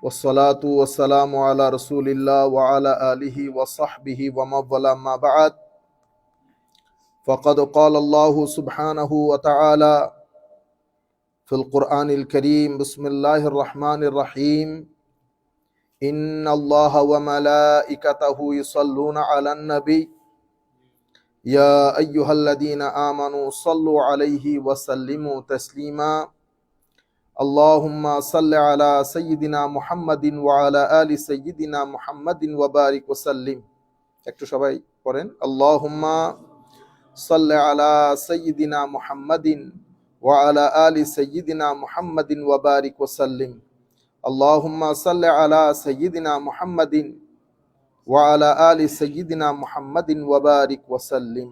والصلاة والسلام على رسول الله وعلى آله وصحبه ومن والاه ما بعد فقد قال الله سبحانه وتعالى في القرآن الكريم بسم الله الرحمن الرحيم إن الله وملائكته يصلون على النبي يا أيها الذين آمنوا صلوا عليه وسلموا تسليما اللهم صل على سيدنا محمد وعلى آل سيدنا محمد وبارك وسلم একটু সবাই পড়েন আল্লাহুম্মা সাল্লি আলা সাইয়্যিদিনা মুহাম্মাদিন ওয়া আলা আলি সাইয়্যিদিনা মুহাম্মাদিন ওয়া বারিক ওয়া সাল্লিম আল্লাহুম্মা সাল্লি আলা সাইয়্যিদিনা মুহাম্মাদিন ওয়া আলা আলি সাইয়্যিদিনা মুহাম্মাদিন ওয়া বারিক ওয়া সাল্লিম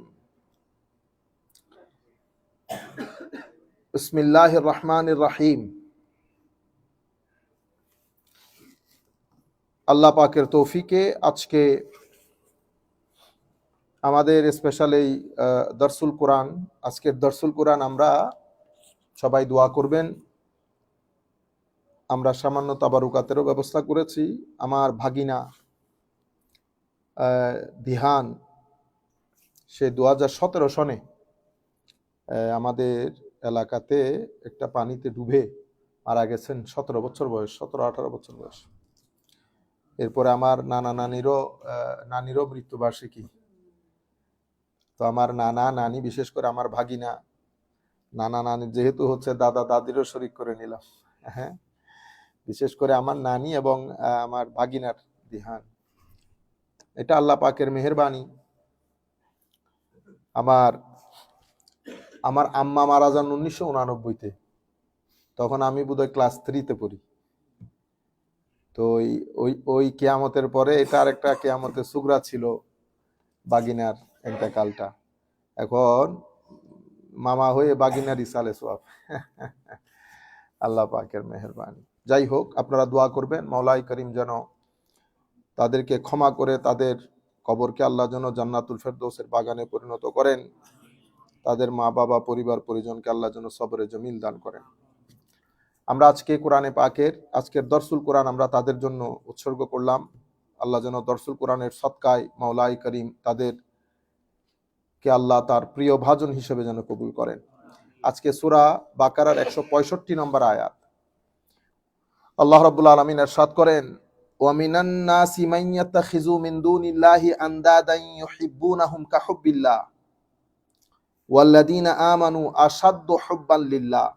বিসমিল্লাহির রহমানির রহিম। আল্লাহ পাকের তৌফিকে আজকে আমাদের স্পেশাল এই দরসুল কোরআন, আজকের দরসুল কোরআন আমরা সবাই দোয়া করবেন। আমরা সামান্য তাবারুকাতেরও ব্যবস্থা করেছি। আমার ভাগিনা দিহান, সে 2017 সনে আমাদের এলাকাতে একটা পানিতে ডুবে মারা গেছেন। 17 বছর বয়স, 17-18 বছর বয়স। এরপরে আমার নানিরও মৃত্যুবার্ষিকী। তো আমার নানা নানি, বিশেষ করে আমার ভাগিনা নানা নানি যেহেতু হচ্ছে দাদা দাদিরও শরীক করে নিলাম। হ্যাঁ, বিশেষ করে আমার নানি এবং আমার ভাগিনার দিহান, এটা আল্লাহ পাকের মেহেরবানি। আমার আম্মা মারা যান 1989-তে, তখন আমি বোধহয় ক্লাস 3-তে পড়ি। তো ওই কিয়ামতের পরে এটা আর একটা কিয়ামতের সুগরা ছিল বাগিনার ইন্তেকালটা। এখন মামা হয়ে বাগিনার ইসালে সোয়াব। আল্লাহ পাকের মেহেরবানি। যাই হোক, আপনারা দোয়া করবেন মাওলাই করিম যেন তাদেরকে ক্ষমা করে তাদের কবরকে আল্লাহ যেন জান্নাতুল ফেরদৌসের বাগানে পরিণত করেন। তাদের মা বাবা পরিবার পরিজনকে আল্লাহ যেন সবরে জমিল দান করেন। আমরা আজকে কোরআনে পাকের আজকের দরসুল কোরআন আমরা তাদের জন্য উৎসর্গ করলাম। আল্লাহ যেন দরসুল কোরআনের সদকায় মাওলাই করিম তাদেরকে আল্লাহ তার প্রিয় ভাজন হিসেবে যেন কবুল করেন। আজকে সূরা বাকারার 165 নম্বর আয়াত। আল্লাহ রাব্বুল আলামিন ইরশাদ করেন, ওয়া মিনান নাসি মান ইয়াত্তাখিযু মিন দুনিল্লাহি আনদাদান ইউহিব্বুনাহুম কাহুব্বিল্লাহ ওয়াল্লাযীনা আমানু আশাদ্দু হুব্বান লিল্লাহ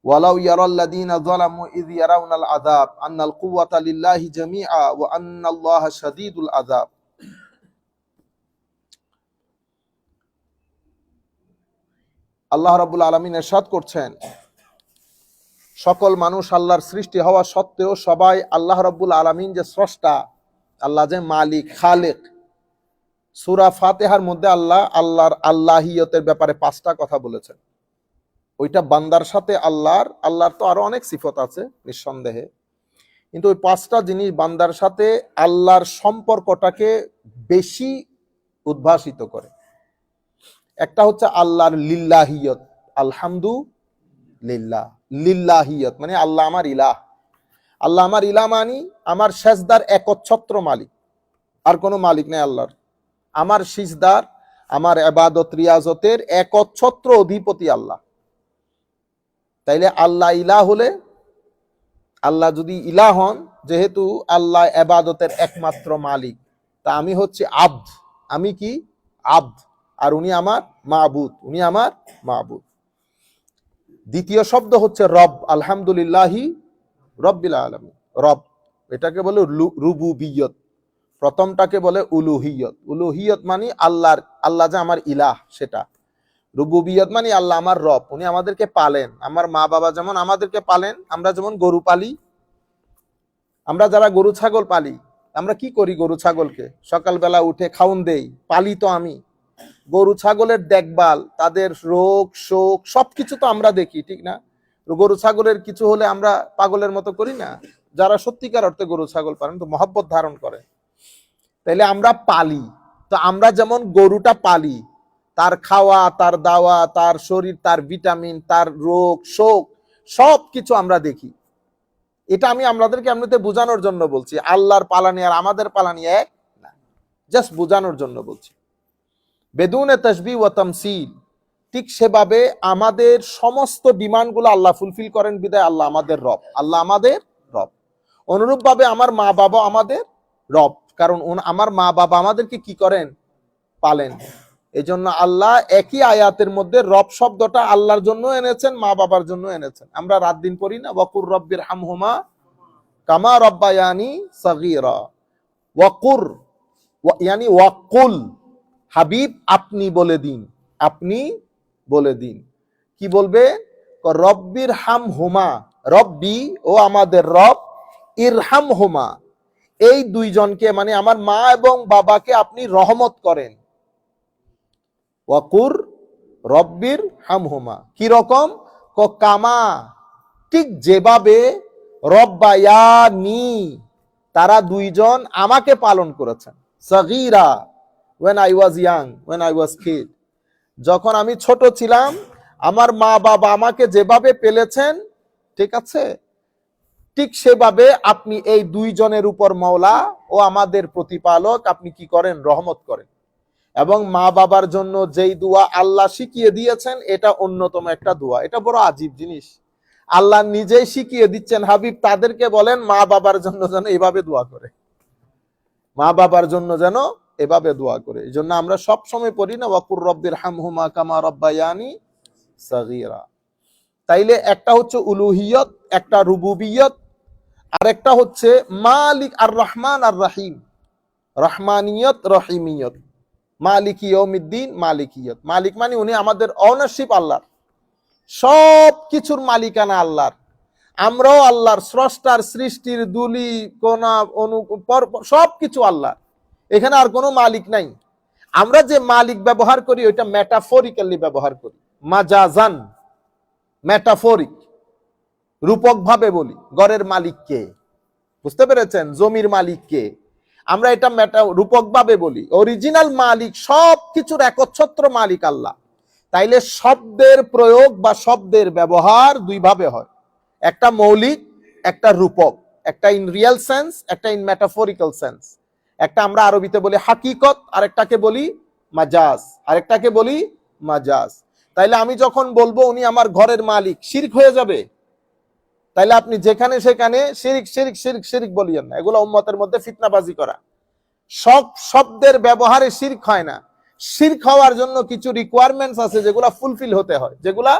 ওয়ালাউ ইয়ারাল্লাযীনা যালামু ইয ইয়ারাউনাল আযাব আন্নাল কুওয়াতা লিল্লাহি জামিআ ওয়া আন্নাল্লাহা শাদীদুল আযাব। আল্লাহ রাব্বুল আলামিন ইরশাদ করছেন, সকল মানুষ আল্লাহর সৃষ্টি হওয়া সত্ত্বেও সবাই আল্লাহ রাব্বুল আলামিন যে স্রষ্টা, আল্লাহ যে মালিক খালেক, সূরা ফাতিহার মধ্যে আল্লাহর আল্লাহিয়তের ব্যাপারে 5টা কথা বলেছেন। ওইটা বান্দার সাথে আল্লাহর তো আরো অনেক সিফত আছে নিঃসন্দেহে, কিন্তু ওই 5টা জিনিস বান্দার সাথে আল্লাহর সম্পর্কটাকে বেশি উদ্ভাসিত করে। একটা হচ্ছে আল্লাহর লিল্লাহিয়ত, আলহামদুলিল্লাহ। লিল্লাহিয়ত মানে আল্লাহ আমার ইলাহ। আল্লাহ আমার ইলাহ মানি আমার সেজদার একচ্ছত্র মালিক, আর কোনো মালিক নেই আল্লাহর। আমার সিজদার, আমার ইবাদত রিয়াজতের একচ্ছত্র অধিপতি আল্লাহ। তাইলে আল্লাহ ইলাহ হলে, আল্লাহ যদি ইলাহ হন, যেহেতু আল্লাহ ইবাদতের একমাত্র মালিক, তা আমি হচ্ছে আব্দ। আমি কি? আব্দ। আর উনি আমার মাবুদ। দ্বিতীয় শব্দ হচ্ছে রব। আলহামদুলিল্লাহি রব্বিল আলামিন। রব এটাকে বলে রুবুবিয়ত, প্রথমটাকে বলে উলুহিয়ত। উলুহিয়ত মানে আল্লাহ যে আমার ইলাহ সেটা। রুবুবিয়ত মানে আল্লাহ আমার রব, উনি আমাদেরকে পালেন। আমার মা বাবা যেমন আমাদেরকে পালেন, আমরা যেমন গরু পালি, আমরা যারা গরু ছাগল পালি, আমরা কি করি? গরু ছাগলকে সকালবেলা উঠে খাউন দেই, পালি তো আমি। গরু ছাগলের দেখভাল, তাদের রোগ শোক সবকিছু তো আমরা দেখি, ঠিক না? গরু ছাগলের কিছু হলে আমরা পাগলের মতো করি না? যারা সত্যিকার অর্থে গরু ছাগল পালেন, তো মহব্বত ধারণ করে, তাইলে আমরা পালি। তো আমরা যেমন গরুটা পালি, তার খাওয়া, তার দাওয়া, তার শরীর, তার ভিটামিন, তার রোগ শোক সবকিছু আমরা দেখি। এটা আমি আপনাদেরকে এমনিতে বোঝানোর জন্য বলছি, আল্লাহর পালানি আর আমাদের পালানি এক না, জাস্ট বোঝানোর জন্য বলছি। বেদুনে তাসবিহ ওয়া তামসিল, ঠিক সেভাবে আমাদের সমস্ত ডিমান্ডগুলো আল্লাহ ফুলফিল করেন বিদায় আল্লাহ আমাদের রব, আল্লাহ আমাদের রব। অনুরূপভাবে আমার মা বাবা আমাদের রব, কারণ আমার মা বাবা আমাদেরকে কি করেন, পালেন। এই জন্য আল্লাহ একই আয়াতের মধ্যে রব শব্দটা আল্লাহর জন্য এনেছেন, মা বাবার জন্য এনেছেন। আমরা রাত দিন পড়ি না, ওয়াকুর রব্বির হামহুমা কামা রব্বায়ানি সাগীরা। ওয়াকুর ইয়ানি ওয়াকুল, হাবিব আপনি বলে দিন, আপনি বলে দিন। কি বলবে? রব্বির হামহুমা, রব্বি ও আমাদের রব, ইরহামহুমা এই দুইজনকে মানে আমার মা এবং বাবাকে আপনি রহমত করেন। ওয়াকুর রব্বির হামহুমা, কি রকম? কামা, ঠিক যেভাবে রব্বায়ানি তারা দুইজন আমাকে পালন করেছেন। সাগীরা, when I was young, when I was kid, যখন আমি ছোট ছিলাম আমার মা বাবা আমাকে যেভাবে পেলেছেন, ঠিক আছে, ঠিক সেভাবে আপনি এই দুইজনের উপর মাওলা ও আমাদের প্রতিপালক আপনি কি করেন, রহমত করেন। এবং মা বাবার জন্য যেই দোয়া আল্লাহ শিখিয়ে দিয়েছেন এটা অন্যতম একটা দোয়া। এটা বড় আজীব জিনিস, আল্লাহ নিজেই শিখিয়ে দিচ্ছেন, হাবিব তাদেরকে বলেন মা বাবার জন্য যেন এভাবে দোয়া করে, মা বাবার জন্য যেন এভাবে দোয়া করে। এই জন্য আমরা সব সময় পড়ি না, ওয়াকুর রব্বির হামহুমা কামা রব্বায়ানি সাগীরা। তাইলে একটা হচ্ছে উলুহিয়ত, একটা রুবুবিয়ত, আর একটা হচ্ছে মালিক আর রহমান আর রাহিম, রহমানিয়ত রহিমিয়ত। মালিক ইয়াউমিদ্দিন, মালিকিয়ত, মালিক মানে উনি আমাদের অনারশিপ আল্লাহর, সব কিছুর মালিকানা আল্লাহর। আমরাও আল্লাহর, স্রষ্টার, সৃষ্টির দুলি কোনা অনু সব কিছু আল্লাহ, এখানে আর কোনো মালিক নাই। আমরা যে মালিক ব্যবহার করি ওইটা মেটাফরিক্যালি ব্যবহার করি, মাজাজান, মেটাফরিক, রূপক ভাবে বলি। ঘরের মালিক কে, বুঝতে পেরেছেন? জমির মালিক কে, আমরা এটা রূপক ভাবে বলি। অরিজিনাল মালিক, সব কিছুর একচ্ছত্র মালিক আল্লাহ। তাইলে শব্দের প্রয়োগ বা শব্দের ব্যবহার দুই ভাবে হয়, একটা মৌলিক, একটা রূপক, একটা ইন রিয়েল সেন্স, একটা ইন মেটাফরিক্যাল সেন্স। একটা আমরা আরবিতে বলি হাকিকত, আরেকটাকে বলি মাজাজ, আরেকটাকে বলি মাজাজ। তাইলে আমি যখন বলবো উনি আমার ঘরের মালিক, শিরক হয়ে যাবে। তাইলে আপনি যেখানে সেখানে শিরিক শিরিক শিরিক শিরিক বলিয়েন না, এগুলো উম্মতের মধ্যে ফিতনাবাজি করা। সব শব্দের ব্যবহারে শিরক হয় না। শিরক হওয়ার জন্য কিছু রিকোয়ারমেন্টস আছে যেগুলা ফুলফিল হতে হয়, যেগুলা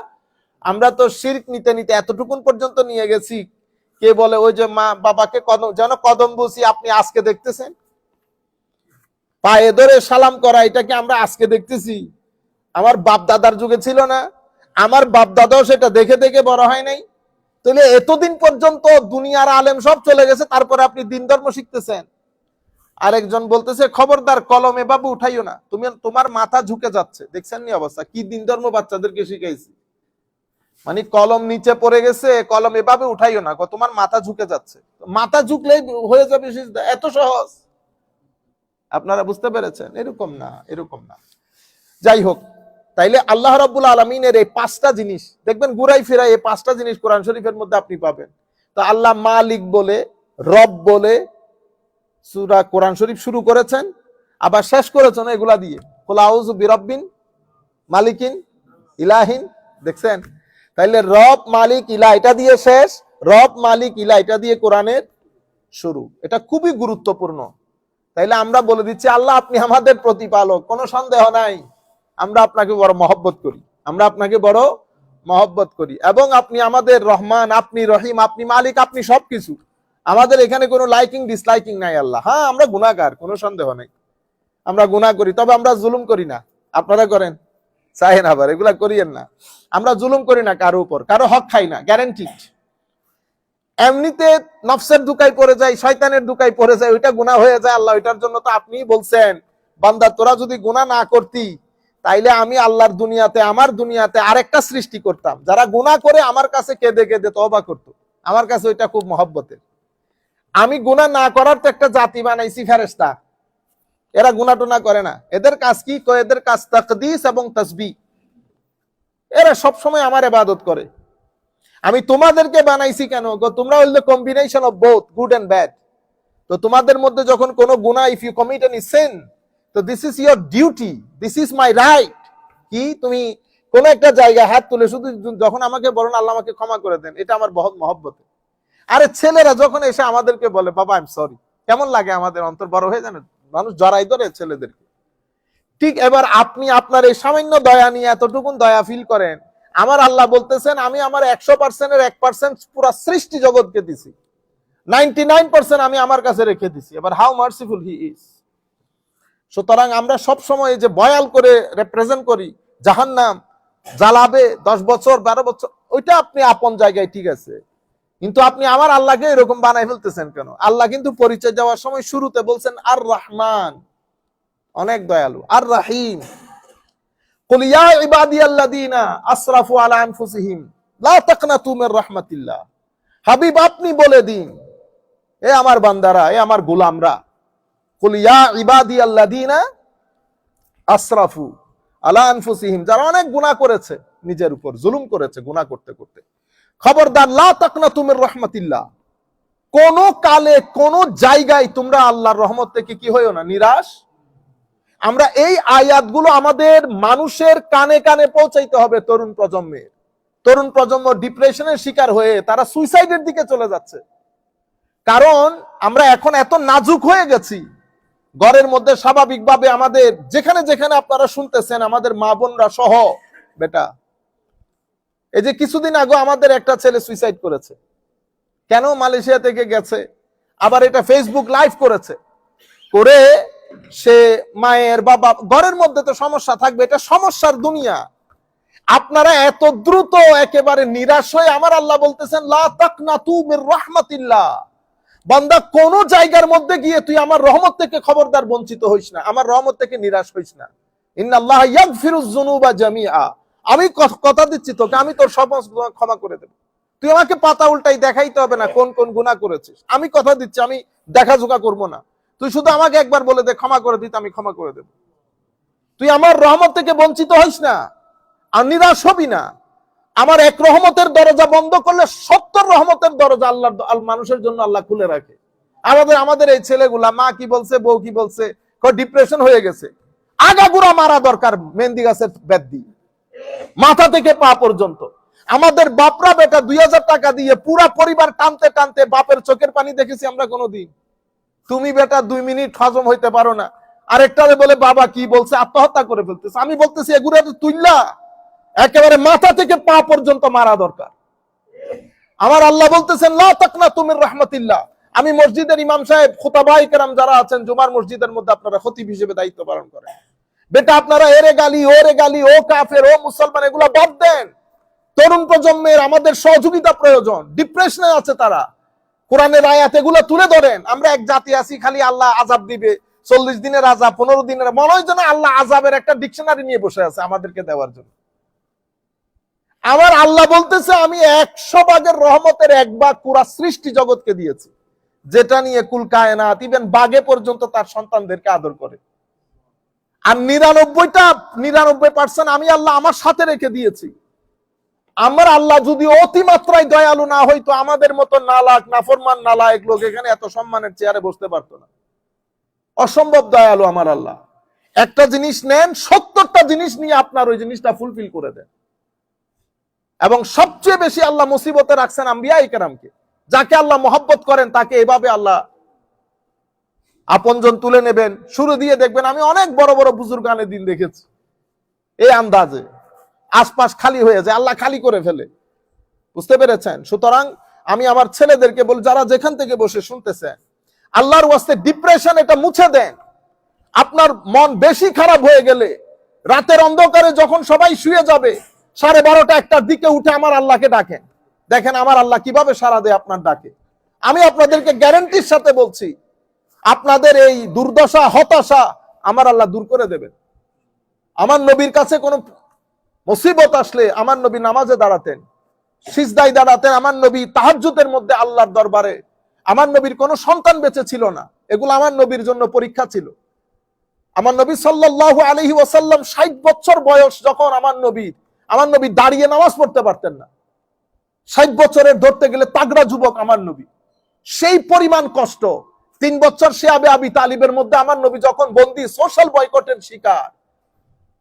আমরা তো শিরক নিতে নিতে এতটুকুন পর্যন্ত নিয়ে গেছি। কে বলে ওই যে মা বাবাকে কদম, যেন কদম বুঝি আপনি আজকে দেখতেছেন, পায়ে ধরে সালাম করা এটাকে আমরা আজকে দেখতেছি, আমার বাপ দাদার যুগে ছিল না, আমার বাপ দাদাও সেটা দেখে দেখে বড় হয় নাই। তাহলে এতদিন পর্যন্ত দুনিয়ার আলেম সব চলে গেছে, তারপরে আপনি দিন ধর্ম শিখতেছেন। আরেকজন বলতেছে খবরদার কলমে বাবু উঠাইও না, তুমি তোমার মাথা ঝুঁকে যাচ্ছে। দেখছেন নি অবস্থা, কি দিন ধর্ম বাচ্চাদেরকে শিখাইছি, মানে কলম নিচে পড়ে গেছে, কলম এভাবে উঠাইও না, তোমার মাথা ঝুঁকে যাচ্ছে। মাথা ঝুঁকলেই হয়ে যাবে সিজদা, এত সহজ। আপনারা বুঝতে পেরেছেন? এরকম না, এরকম না। যাই হোক, তাইলে আল্লাহ রাব্বুল আলামিনের এই পাঁচটা জিনিস দেখবেন ঘুরাই ফিরাই, এই পাঁচটা জিনিস কোরআন শরীফের মধ্যে আপনি পাবেন। তো আল্লাহ মালিক বলে, রব বলে সূরা কোরআন শরীফ শুরু করেছেন, আবার শেষ করেছেন এগুলা দিয়ে, কুল আউযু বিরাব্বিন মালিকিন ইলাহিন। দেখছেন? তাইলে রব মালিক ইলাহ এটা দিয়ে শেষ, রব মালিক ইলাহ এটা দিয়ে কোরআনের শুরু। এটা খুবই গুরুত্বপূর্ণ। তাইলে আমরা বলে দিচ্ছি আল্লাহ আপনি আমাদের প্রতিপালক, কোনো সন্দেহ নাই। আমরা আপনাকে বড় মহব্বত করি, আমরা আপনাকে বড় মহব্বত করি, এবং আপনি আমাদের রহমান, আপনি রহিম, আপনি মালিক, আপনি সবকিছু। আমাদের এখানে কোনো লাইকিং ডিসলাইকিং নাই আল্লাহ। হ্যাঁ, আমরা গুনাহগার, কোনো সন্দেহ নাই, আমরা গুনাহ করি, তবে আমরা জুলুম করি না। আপনারা করেন? চাহেন আবার এগুলা করিয়েন না। আমরা জুলুম করি না কারো উপর, কারো হক খাই না, গ্যারান্টিড। এমনিতে নফসের দুকায় পড়ে যায়, শয়তানের দুকায় পড়ে যায়, ওইটা গুনাহ হয়ে যায় আল্লাহ। ওইটার জন্য তো আপনিই বলছেন বান্দা তোরা যদি গুনাহ না করতি তাইলে আমি আল্লাহর দুনিয়াতে, আমার দুনিয়াতে আরেকটা সৃষ্টি করতাম, যারা গুনাহ করে আমার কাছে কেঁদে কেঁদে তওবা করতো। আমার কাছে ওইটা খুব মহব্বতের। আমি গুনাহ না করার তো একটা জাতি বানাইছি, ফেরেশতা। এরা গুনাহ টুনা করে না, এদের কাজ কি? এদের কাজ তাকদিস এবং তাসবিহ। এরা সবসময় আমার ইবাদত করে। আমি তোমাদেরকে বানাইছি কেন? তোমরা হইল combination of both good and bad. তো তোমাদের মধ্যে যখন কোনো গুনাহ, if you commit any sin, তো this is your duty, this is my right. কি তুমি কোন একটা জায়গায় হাত তুলে শুধু যখন আমাকে বলেন আল্লাহ আমাকে ক্ষমা করে দেন, এটা আমার বহুত মহব্বত। আরে ছেলেরা যখন এসে আমাদেরকে বলে বাবা আই এম সরি, কেমন লাগে? আমাদের অন্তর বড় হয়ে জানেন, মানুষ জড়াই ধরে ছেলেদেরকে। ঠিক এবার আপনি আপনার এই সামান্য দয়া নিয়ে এতটুকুন দয়া ফিল করেন, আমার আল্লাহ বলতেছেন আমি আমার 100%-এর 1% পুরা সৃষ্টি জগৎকে দিছি, 99% আমি আমার কাছে রেখে দিছি। এবার হাউ মার্সিফুল হি ইজ। সুতরাং আমরা সব সময় যে বয়াল করে রিপ্রেজেন্ট করি জাহান্নাম জ্বালাবে 10 বছর 12 বছর, ওইটা আপনি আপন জায়গায় ঠিক আছে, কিন্তু আপনি আমার আল্লাহকে এরকম বানাই ফেলতেছেন কেন? আল্লাহ কিন্তু পরিচয় দেওয়ার সময় শুরুতে বলছেন আর রহমান, অনেক দয়ালু, আর রাহিম। কুল ইয়া ইবাদিয়াল্লাযীনা আসরাফু আলা আনফুসিহিম লা তাকনাতু মির রাহমাতিল্লাহ। হাবিব আপনি বলে দিন, এ আমার বান্দারা, এ আমার গোলামরা, কুল ইয়া ইবাদিয়াল্লাযীনা আসরাফু আলা আনফুসিহিম, যারা অনেক গুনাহ করেছে, নিজের উপর জুলুম করেছে গুনাহ করতে করতে, খবরদার লা তাকনাতু মির রাহমাতিল্লাহ, কোন কালে কোন জায়গায় তোমরা আল্লাহর রহমত থেকে কি হইও না, নিরাশ। আমরা এই আয়াতগুলো আমাদের মানুষের কানে কানে পৌঁছাইতে হবে। তরুণ প্রজন্ম ডিপ্রেশনের শিকার হয়ে তারা সুইসাইডের দিকে চলে যাচ্ছে, কারণ আমরা এখন এত নাজুক হয়ে গেছি। ঘরের মধ্যে স্বাভাবিকভাবে আমাদের যেখানে যেখানে আপনারা শুনতেছেন, আমাদের মা বোনরা সহ, বেটা এই যে কিছুদিন আগে আমাদের একটা ছেলে সুইসাইড করেছে, কেন? মালয়েশিয়া থেকে গেছে, আবার এটা ফেসবুক লাইভ করেছে, করে সে মায়ের বাবা, ঘরের মধ্যে তো সমস্যা থাকবে, এটা সমস্যার দুনিয়া। আপনারা এত দ্রুত একেবারে নিরাশ হয়ে, আমার আল্লাহ বলতেছেন লা তাকনাতু মির রাহমাতিল্লাহ, বান্দা কোন জায়গার মধ্যে গিয়ে তুই আমার রহমত থেকে খবরদার বঞ্চিত হইস না, আমার রহমত থেকে নিরাশ হইস না। ইন্নাল্লাহা ইয়াগফিরুয যুনুবা জামিআ, আমি কথা দিচ্ছি তোকে, আমি তোর সমস্ত গুনাহ ক্ষমা করে দেব। তুই আমাকে পাতা উল্টাই দেখাইতে হবে না কোন কোন গুনাহ করেছিস, আমি কথা দিচ্ছি আমি দেখাজোকা করব না। তুই শুধু আমাকে একবার বলে দে ক্ষমা করে দিতে, আমি ক্ষমা করে দেব। তুই আমার রহমত থেকে বঞ্চিত হইস না আর নিরাশ হবি না। আমার এক রহমতের দরজা বন্ধ করলে 70 রহমতের দরজা আল্লাহ মানুষের জন্য আল্লাহ খুলে রাখে। আমাদের এই ছেলেগুলা, মা কি বলছে, বউ কি বলছে, ডিপ্রেশন হয়ে গেছে, আগাগোড়া মারা দরকার মেহেন্দি গাছের বেত দিয়ে, মাথা থেকে পা পর্যন্ত। আমাদের বাপরা বেটা 2000 টাকা দিয়ে পুরা পরিবার টানতে টানতে, বাপের চোখের পানি দেখেছি আমরা কোনোদিন? তুমি বেটা 2 মিনিট হজম হইতে পারো না, আরেকটারে বলে বাবা কি বলছে, আত্মহত্যা করে ফেলতেছে। আমি বলতেছি এগুলো তুইল্লা একেবারে মাথা থেকে পা পর্যন্ত মারা দরকার। আমার আল্লাহ বলতেছেন লা তাকনাতু মির রাহমাতিল্লাহ। আমি মসজিদের ইমাম সাহেব, খুতাবায়ে কেরাম যারা আছেন জুমার মসজিদের মধ্যে, আপনারা খতিব হিসেবে দায়িত্ব পালন করেন, বেটা আপনারা এরে গালি ওরে গালি, ও কাফের ও মুসলমান, এগুলা বাদ দেন। তরুণ প্রজন্মের আমাদের সহযোগিতা প্রয়োজন, ডিপ্রেশনে আছে তারা, কোরআনের আয়াত এগুলো তুলে ধরেন। আমরা এক জাতি আছি খালি আল্লাহ আযাব দিবে, 40 দিনের আযাব, 15 দিনের, মনে হয় যেন আল্লাহ আযাবের একটা ডিকশনারি নিয়ে বসে আছে আমাদেরকে দেওয়ার জন্য। আমার আল্লাহ বলতেছে আমি 100 ভাগের রহমতের 1 ভাগ পুরা সৃষ্টি জগৎকে দিয়েছি, যেটা নিয়ে কুল কায়নাত, ইভেন বাঘে পর্যন্ত তার সন্তানদেরকে আদর করে। আর 99% আমি আল্লাহ আমার সাথে রেখে দিয়েছি। আমার আল্লাহ যদি অতিমাত্রায় দয়ালু না হইতো, আমাদের মতো নালাক নাফরমান নালায়েক লোক এখানে এত সম্মানের চেয়ারে বসতে পারতো না। অসম্ভব দয়ালু আমার আল্লাহ। একটা জিনিস নেন, 70টা জিনিস নিয়ে আপনার ওই জিনিসটা ফুলফিল করে দেন। এবং সবচেয়ে বেশি আল্লাহ মুসিবতে রাখছেন আম্বিয়ায়ে কেরামকে। যাকে আল্লাহ মহব্বত করেন তাকে এভাবে আল্লাহ আপনজন তুলে নেবেন। শুরু দিয়ে দেখবেন, আমি অনেক বড় বড় বুজুর্গানের দিন দেখেছি এই আন্দাজে, আশপাশ খালি হয়ে যায়, আল্লাহ খালি করে ফেলে। বুঝতে পেরেছেন? সুতরাং আমি আমার ছেলেদেরকে বলি, যারা যেখান থেকে বসে শুনতেছেন, আল্লাহর ওয়াস্তে ডিপ্রেশন এটা মুছে দেন। আপনার মন বেশি খারাপ হয়ে গেলে রাতের অন্ধকারে যখন সবাই শুয়ে যাবে, 12:30 1টার দিকে উঠে আমার আল্লাহকে ডাকেন, দেখেন আমার আল্লাহ কিভাবে সাড়া দেয় আপনার ডাকে। আমি আপনাদেরকে গ্যারান্টির সাথে বলছি, আপনাদের এই দুর্দশা হতাশা আমার আল্লাহ দূর করে দেবেন। আমার নবীর কাছে কোন মুসিবত আসলে আমার নবী নামাজে দাঁড়াতেন, সিজদায় দাঁড়াতেন, আমার নবী তাহাজ্জুদের মধ্যে আল্লাহর দরবারে। আমার নবীর কোনো সন্তান বেঁচে ছিল না, এগুলো আমার নবীর জন্য পরীক্ষা ছিল। আমার নবী সাল্লাল্লাহু আলাইহি ওয়াসাল্লাম 60 বছর বয়স যখন আমার নবী দাঁড়িয়ে নামাজ পড়তে পারতেন না। 60 বছরের ধরতে গেলে তাগড়া যুবক আমার নবী, সেই পরিমাণ কষ্ট। 3 বছর সে আবি তালিবের মধ্যে আমার নবী যখন বন্দী, সোশ্যাল বয়কটের শিকার।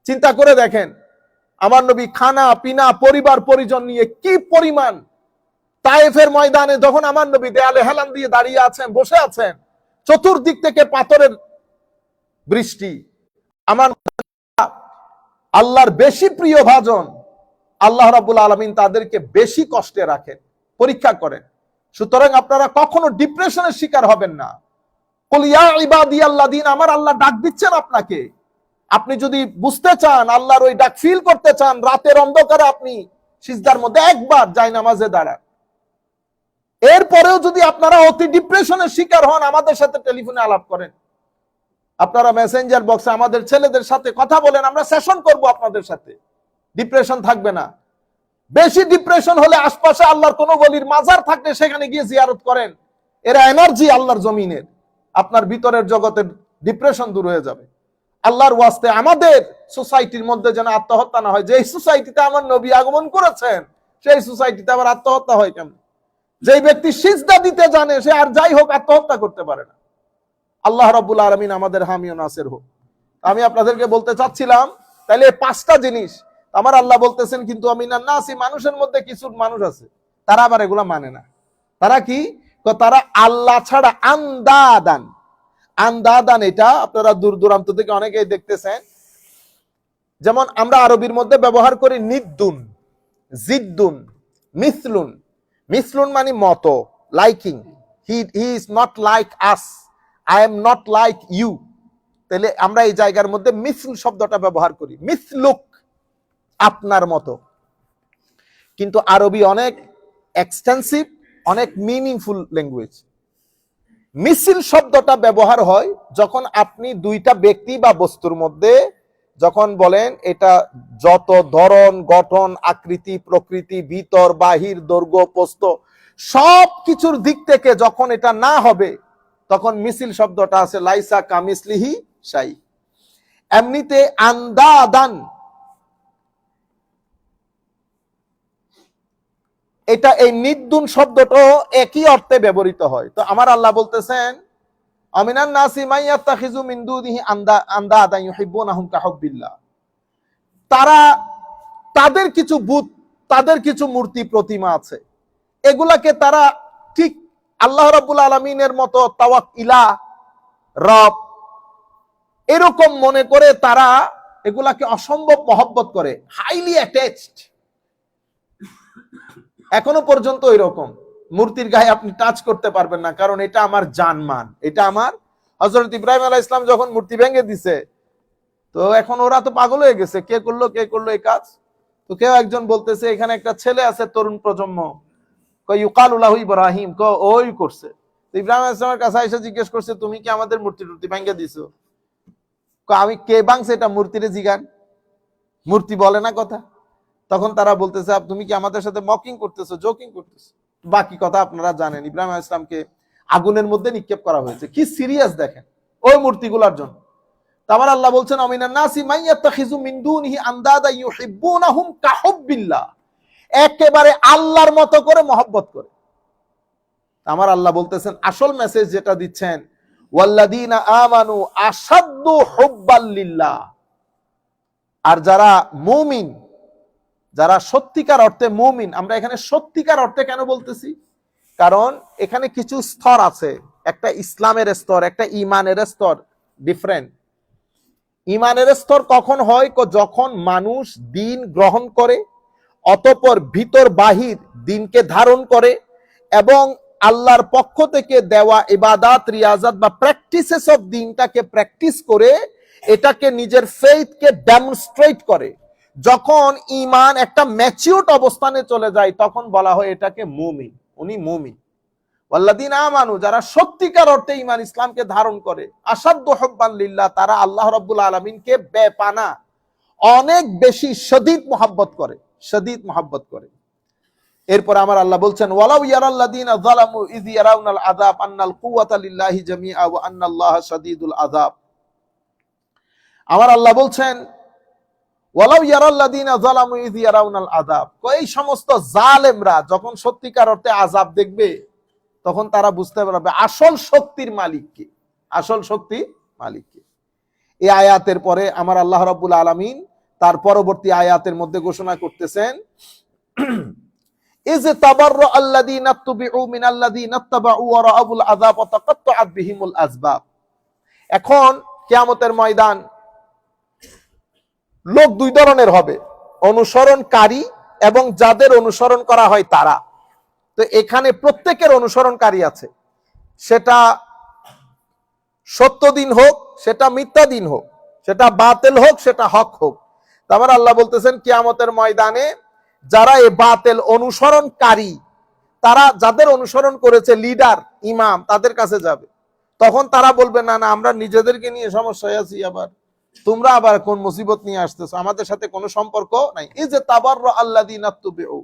চিন্তা করে দেখেন আমার নবী খানা পিনা পরিবার পরিজন নিয়ে কি পরিমাণ। তায়েফের ময়দানে যখন আমার নবী দেয়ালে হেলান দিয়ে দাঁড়িয়ে আছেন, বসে আছেন, চতুর্দিক থেকে পাথরের বৃষ্টি। আমার আল্লাহর বেশি প্রিয় ভাজন, আল্লাহ রাব্বুল আলামিন তাদেরকে বেশি কষ্টে রাখেন, পরীক্ষা করেন। সুতরাং আপনারা কখনো ডিপ্রেশনের শিকার হবেন না। কুল ইয়া ইবাদিয়াল্লাযিনা, আমার আল্লাহ ডাক দিচ্ছেন আপনাকে। আপনি যদি বুঝতে চান, আল্লাহর ওই ডাক ফিল করতে চান, রাতের অন্ধকারে আপনি সিজদার মধ্যে একবার জায়নামাজে দাঁড়ান। এরপরেও যদি আপনারা অতি ডিপ্রেশনের শিকার হন, আমাদের সাথে টেলিফোনে আলাপ করেন, আপনারা মেসেঞ্জার বক্সে আমাদের ছেলেদের সাথে কথা বলেন, আমরা সেশন করব আপনাদের সাথে। ডিপ্রেশন থাকবে না। বেশি ডিপ্রেশন হলে আশপাশে আল্লাহর কোন ওলির মাজার থাকলে সেখানে গিয়ে জিয়ারত করেন। এরা এনার্জি আল্লাহর জমিনের, আপনার ভিতরের জগতের ডিপ্রেশন দূর হয়ে যাবে। আল্লাহর ওয়াস্তে আমাদের সোসাইটির মধ্যে যেন আত্মহত্যা না হয়। যে সোসাইটিতে আমার নবী আগমন করেছেন, সেই সোসাইটিতে আবার আত্মহত্যা হয় কেমন? যেই ব্যক্তি সিজদা দিতে জানে, সে আর যাই হোক আত্মহত্যা করতে পারে না। আল্লাহ রাব্বুল আলামিন আমাদের হামি ও নাসির হোক। আমি আপনাদেরকে বলতে চাচ্ছিলাম, তাহলে 5টা জিনিস আমার আল্লাহ বলতেছেন, কিন্তু আমিনান নাসি, মানুষের মধ্যে কিছু মানুষ আছে তারা আবার এগুলা মানে না। তারা কি? তারা আল্লাহ ছাড়া আন্দাদান। আন্দাদান এটা আপনারা দূর দূরান্ত থেকে অনেকেই দেখতেছেন। যেমন আমরা আরবির মধ্যে ব্যবহার করি নিদ্দুন, জিদ্দুন, মিসলুন। মিসলুন মানে মতো, liking. He is not like us, I am not like you. তাহলে আমরা এই জায়গার মধ্যে মিসল শব্দটা ব্যবহার করি, মিসলুক, আপনার মতো। কিন্তু আরবি অনেক এক্সটেন্সিভ, অনেক মিনিংফুল ল্যাঙ্গুয়েজ। মিসল শব্দটা ব্যবহার হয় যখন আপনি দুইটা ব্যক্তি বা বস্তুর মধ্যে যখন বলেন এটা যত ধরন, গঠন, আকৃতি, প্রকৃতি, ভিতর বাহির, দৈর্ঘ্য প্রস্থ সব কিছুর দিক থেকে যখন এটা না হবে, তখন মিসিল শব্দটা আছে লাইসা কামিসলিহি শাই। এমনিতে আন্দাদান এটা এই নিদ্দুন শব্দটা একই অর্থে ব্যবহৃত হয়। তো আমার আল্লাহ বলতেছেন, আমিনান নাসি মান ইয়াত্তাখিযু মিন দুনিহি আন্দাদান ইউহিব্বুনাহুম কাহুব্বিল্লাহ। তারা, তাদের কিছু বুত, তাদের কিছু মূর্তি প্রতিমা আছে, এগুলাকে তারা ঠিক আল্লাহ রাব্বুল আলামিনের মতো তাওয়াক্কিলা, রব এরকম মনে করে তারা এগুলাকে অসম্ভব মহব্বত করে, হাইলি অ্যাটাচড। এখনো পর্যন্ত এরকম মূর্তির গায়ে আপনি টাচ করতে পারবেন না, কারণ এটা আমার জানমান, এটা আমার। হযরত ইব্রাহিম আলাইহিস সালাম যখন মূর্তি ভেঙে দিছে, তো এখন ওরা তো পাগল হয়ে গেছে, কে করলো এই কাজ। তো কেউ একজন বলতেছে এখানে একটা ছেলে আছে তরুণ প্রজন্ম, ইউকালু লাহু ইব্রাহিম, ওই করছে। ইব্রাহিম আলাইহিস সালামের কাছে এসে জিজ্ঞেস করছে, তুমি কি আমাদের মূর্তি ভেঙে দিছো? আমি কে ভাঙছে এটা মূর্তিরে জিগান, মূর্তি বলে না কথা। তখন তারা বলতেছে তুমি কি আমাদের সাথে মকিং করতেছো, জোকিং করতেছো? বাকি কথা আপনারা জানেন। ইব্রাহিম আলাইহিস সালামকে আগুনের মধ্যে নিক্ষেপ করা হয়েছে। কি সিরিয়াস দেখেন ওই মূর্তিগুলোর জন্য। আমার আল্লাহ বলছেন, আমিনান নাসি মান ইয়াত্তাখিযু মিন দুনিহি আন্দাদা ইউহিব্বুনাহুম কাহুব্বিল্লাহ, একেবারে আল্লাহর মতো করে মহব্বত করে। আমার আল্লাহ বলতেছেন, আসল মেসেজ যেটা দিচ্ছেন, ওয়াল্লাযীনা আমানু আশাদ্দু হুব্বাল লিল্লাহ। আর যারা মুমিন, যারা সত্যিকার অর্থে মুমিন, আমরা এখানে সত্যিকার অর্থে কেন বলতেছি? কারণ এখানে কিছু স্তর আছে, একটা ইসলামের স্তর, একটা ঈমানের স্তর, ডিফারেন্ট। ঈমানের স্তর কখন হয়? যখন মানুষ দ্বীন গ্রহণ করে, অতঃপর ভিতর বাহির দ্বীনকে ধারণ করে এবং আল্লাহর পক্ষ থেকে দেওয়া ইবাদাত, রিয়াজাত বা প্র্যাকটিসেস অফ দ্বীনটাকে প্র্যাকটিস করে এটাকে নিজের ফেইথকে ডেমনস্ট্রেট করে। যখন ঈমান একটা ম্যাচিউরড অবস্থানে চলে যায়, তখন বলা হয় এটাকে মুমিন, উনি মুমিন। ওয়াল্লাযীনা আমানু, যারা সত্যিকার অর্থে ঈমান ইসলামকে ধারণ করে, আশাদ্দু হুব্বান লিল্লাহ, তারা আল্লাহ রাব্বুল আলামিনকে বেপানা, অনেক বেশি শদীদ মুহাব্বত করে, শদীদ মুহাব্বত করে। এরপর আমার আল্লাহ বলছেন, ওয়ালাউ ইয়ারাল্লাযীনা যালামু ইয ইয়ারাউনাল আযাব আন্নাল কুওয়াতা লিল্লাহি জামিআ ওয়া আন্নাল্লাহা শাদীদুল আযাব। আমার আল্লাহ বলছেন, ওয়ালাউ ইয়ারাল্লাযীনা যালামু ইয ইয়ারাউনাল আযাব, এই সমস্ত জালেমরা যখন সত্যিকার অর্থে আযাব দেখবে তখন তারা বুঝতে পারবে আসল শক্তির মালিক কে, আসল শক্তি মালিক কে। এই আয়াতের পরে আমার আল্লাহ রাব্বুল আলামিন তার পরবর্তী আয়াতের মধ্যে ঘোষণা করতেছেন, ইয তাবাররা আল্লাযীনা তুবিউ মিনাল্লাযীনা তাবাউ ওয়া রাআবুল আযাব ওয়া তাকাত্তাআত বিহিমুল আসবাব। এখন কিয়ামতের ময়দান লোক দুই ধরনের হবে, অনুসরণকারী এবং যাদের অনুসরণ করা হয় তারা। তো এখানে প্রত্যেকের অনুসরণকারী আছে, সেটা সত্য দিন হোক, সেটা মিথ্যা দিন হোক, সেটা বাতিল হোক, সেটা হক হোক। তারপর আল্লাহ বলতেছেন কিয়ামতের ময়দানে যারা এই বাতিল অনুসরণকারী, তারা যাদের অনুসরণ করেছে লিডার ইমাম, তাদের কাছে যাবে। তখন তারা বলবে না না, আমরা নিজেদেরকে নিয়ে সমস্যায় আছি, আবার তোমরা আবার কোন মুসিবত নিয়ে আসতেছো, আমাদের সাথে কোনো সম্পর্ক নাই। এই যে তাবাররা আল্লাযীনা তুবিউ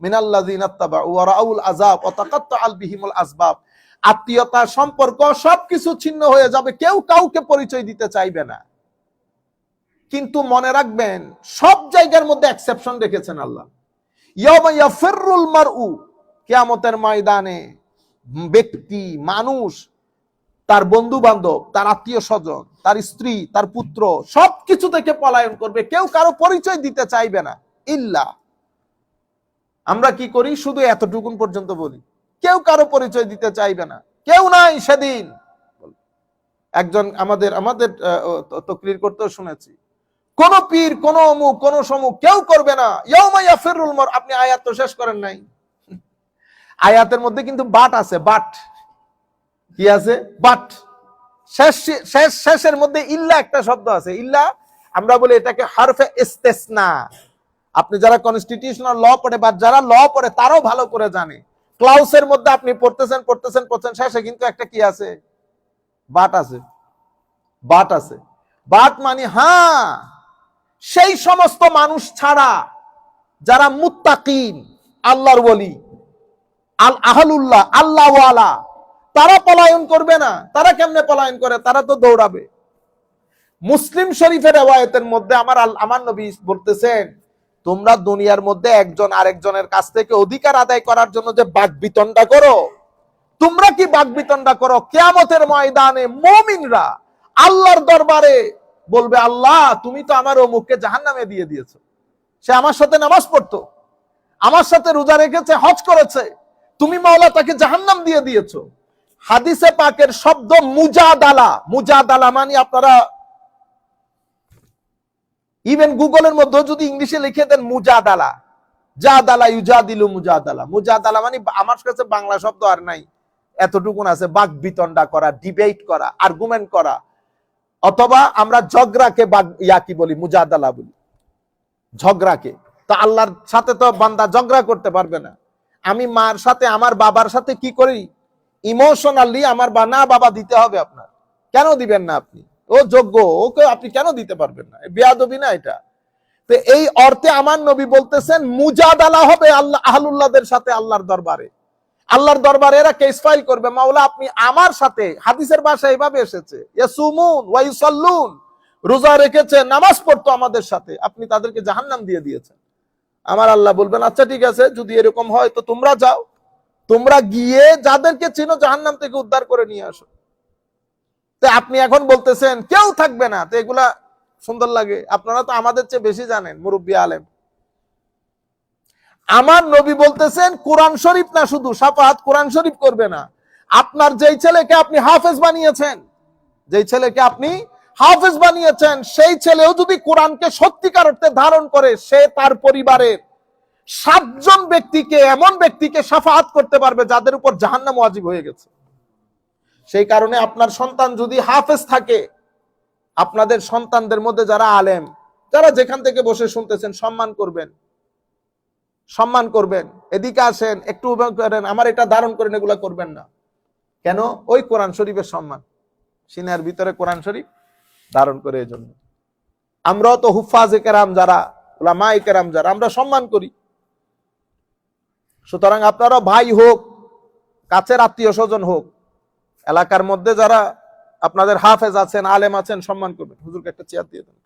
মিনাল্লাযীনা তাবাউ ওয়া রাআউল আযাব ওয়া তাকাত্তাআত বিহিমুল আসবাব, আত্মীয়তা সম্পর্ক সবকিছু ছিন্ন হয়ে যাবে, কেউ কাউকে পরিচয় দিতে চাইবে না। কিন্তু মনে রাখবেন সব জায়গার মধ্যে এক্সেপশন রেখেছেন আল্লাহ। ইয়াউমা ইয়াফিরুল মারউ, কিয়ামতের ময়দানে ব্যক্তি মানুষ তার বন্ধু বান্ধব, তার আত্মীয় স্বজন, তার স্ত্রী, তার পুত্র সবকিছু থেকে পলায়ন করবে, কেউ কারো পরিচয় দিতে চাইবে না। ইল্লা, আমরা কি করি শুধু এতটুকুন পর্যন্ত বলি, কেউ কারো পরিচয় দিতে চাইবে না, কেউ নাই সেদিন। একজন আমাদের তকরির করতেও শুনেছি, কোন পীর, কোন অমুক, কোন সমুক কেউ করবে না। ইয়াউমা ইয়াফিরুল মার, আপনি আয়াত তো শেষ করেন নাই, আয়াতের মধ্যে কিন্তু বাট আছে, বাট কি আছে, বাট শেষের মধ্যে ইল্লা একটা শব্দ আছে। ইল্লা আমরা বলি এটাকে হারফে ইস্তেসনা। আপনি যারা কনস্টিটিউশনাল ল পড়ে বা যারা ল পড়ে তারাও ভালো করে জানে, ক্লাউসের মধ্যে আপনি পড়তেছেন শেষে কিন্তু একটা কি আছে, বাট আছে, বাট আছে। বাট মানে হ্যাঁ, সেই সমস্ত মানুষ ছাড়া যারা মুত্তাকিন, আল্লাহর ওলি, আল আহলুল্লাহ, আল্লাহ ওয়ালা, তারা পলায়ন করবে না। তারা কেমনে পলায়ন করে? তারা তো দৌড়াবে। মুসলিম শরীফের রিওয়ায়াতের মধ্যে আমার নবী বলতেছেন, তোমরা দুনিয়ার মধ্যে একজন আরেকজনের কাছ থেকে অধিকার আদায় করার জন্য যে বাকবিতণ্ডা করো, তোমরা কি বাকবিতণ্ডা করো, কিয়ামতের ময়দানে মুমিনরা আল্লাহর দরবারে বলবে, আল্লাহ তুমি তো আমার অমুককে জাহান্নামে দিয়ে দিয়েছো, সে আমার সাথে নামাজ পড়তো, আমার সাথে রোজা রেখেছে, হজ করেছে, তুমি মাওলা তাকে জাহান্নাম দিয়ে দিয়েছো। হাদিসে পাকের শব্দ মুজাদালা, মুজাদালা মানে আপনারা ইভেন গুগলের মধ্যে যদি ইংলিশে লিখে দেন মুজাদালা, জাদালা ইউজাদিলু মুজাদালা, মুজাদালা মানে আমার কাছে বাংলা শব্দ আর নাই, এতটুকুন আছে, বাকবিতণ্ডা করা, ডিবেট করা, আর্গুমেন্ট করা, অথবা আমরা ঝগড়াকে কি বলি, মুজাদালা বলি, ঝগড়াকে। তো আল্লাহর সাথে তো বান্দা ঝগড়া করতে পারবে না। আমি মার সাথে, আমার বাবার সাথে কি করি, ইমোশনালি আমার বাবা দিতে হবে আপনার, কেন দিবেন না আপনি? ও যোগ্য, ওকে আপনি কেন দিতে পারবেন না? বেয়াদবি না এটা? তো এই অর্থে আমার নবী বলতেছেন মুজাদালা হবে আল্লাহ আহলুল্লাহদের সাথে আল্লাহর দরবারে। আল্লাহর দরবারে এরা কেস ফাইল করবে, মাওলা আপনি আমার সাথে, হাদিসের ভাষায় এভাবে এসেছে, ইয়াসুমুন ওয়া ইউসাল্লুন, রোজা রেখেছে, নামাজ পড়তো আমাদের সাথে, আপনি তাদেরকে জাহান্নাম দিয়ে দিয়েছেন। আমার আল্লাহ বলবেন, আচ্ছা ঠিক আছে, যদি এরকম হয় তো তোমরা যাও, তোমরা গিয়ে যাদেরকে চিনো জাহান্নাম থেকে উদ্ধার করে নিয়ে আসো। তো আপনি এখন বলতেছেন কেউ থাকবে না, তো এগুলা সুন্দর লাগে? আপনারা তো আমাদের চেয়ে বেশি জানেন, মুরব্বী আলেম। আমার নবী বলতেছেন কোরআন শরীফ না শুধু শাফাআত, কোরআন শরীফ করবে না, আপনার যেই ছেলেকে আপনি হাফেজ বানিয়েছেন, যেই ছেলেকে আপনি হাফেজ বানিয়েছেন, সেই ছেলেও যদি কোরআনকে সত্যিকার অর্থে ধারণ করে, সে তার পরিবারের 7 জন ব্যক্তিকে, এমন ব্যক্তিকে শাফাআত করতে পারবে যাদের উপর জাহান্নাম ওয়াজিব হয়ে গেছে। সেই কারণে আপনার সন্তান যদি হাফেজ থাকে, আপনাদের সন্তানদের মধ্যে যারা আলেম, যারা যেখান থেকে বসে শুনতেছেন, সম্মান করবেন, সম্মান করবেন, এদিকে আসেন, একটু করেন, আমার এটা ধারণ করেন, এগুলা করবেন না। কেন? ওই কোরআন শরীফের সম্মান, সিনার ভিতরে কোরআন শরীফ ধারণ করে। এই জন্য আমরাও তো হুফাজে কেরাম যারা, উলামায়ে কেরাম যারা, আমরা সম্মান করি। সুতরাং আপনারা ভাই হোক, কাছের আত্মীয় স্বজন হোক, এলাকার মধ্যে যারা আপনাদের হাফেজ আছেন, আলেম আছেন, সম্মান করবেন। হুজুরকে একটা চেয়ার দিয়ে দেন।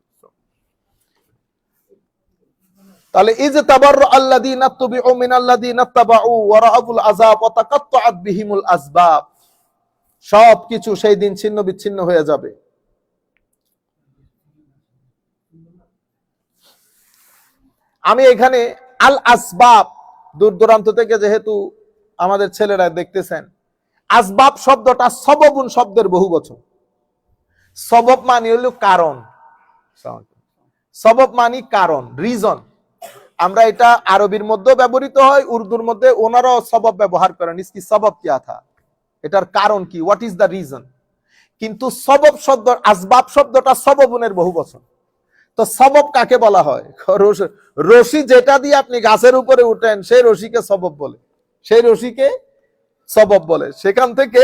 তাহলে ইজ তাবাররা আল্লাযীনা তুবিউ মিনাল্লাযীনা তাবাউ ওয়া রাআবুল আযাব ওয়া তাকাত্তাআত বিহিমুল আসবাব, সব কিছু সেই দিন ছিন্ন বিচ্ছিন্ন হয়ে যাবে। আমি এখানে আল আসবাব, দূর দূরান্ত থেকে যেহেতু আমাদের ছেলেরা দেখতেছেন, আসবাব শব্দটা সববুন শব্দের বহুবচন। সবব মানে হলো কারণ, সবব মানে কারণ, রিজন। আমরা এটা আরবির মধ্যে ব্যবহৃত হয়, উর্দুর মধ্যে ওনারাও সবব ব্যবহার করেন। ইসকি সবব কিয়া থা, এটার কারণ কি, হোয়াট ইজ দ্য রিজন। কিন্তু সবব শব্দ, আসবাব শব্দটা সববুনের বহুবচন। তো সবব কাকে বলা হয়? রশি যেটা দিয়ে আপনি গাছের উপরে উঠেন সেই রশিকে সবব বলে, সেই রশিকে সবব বলে। সেখান থেকে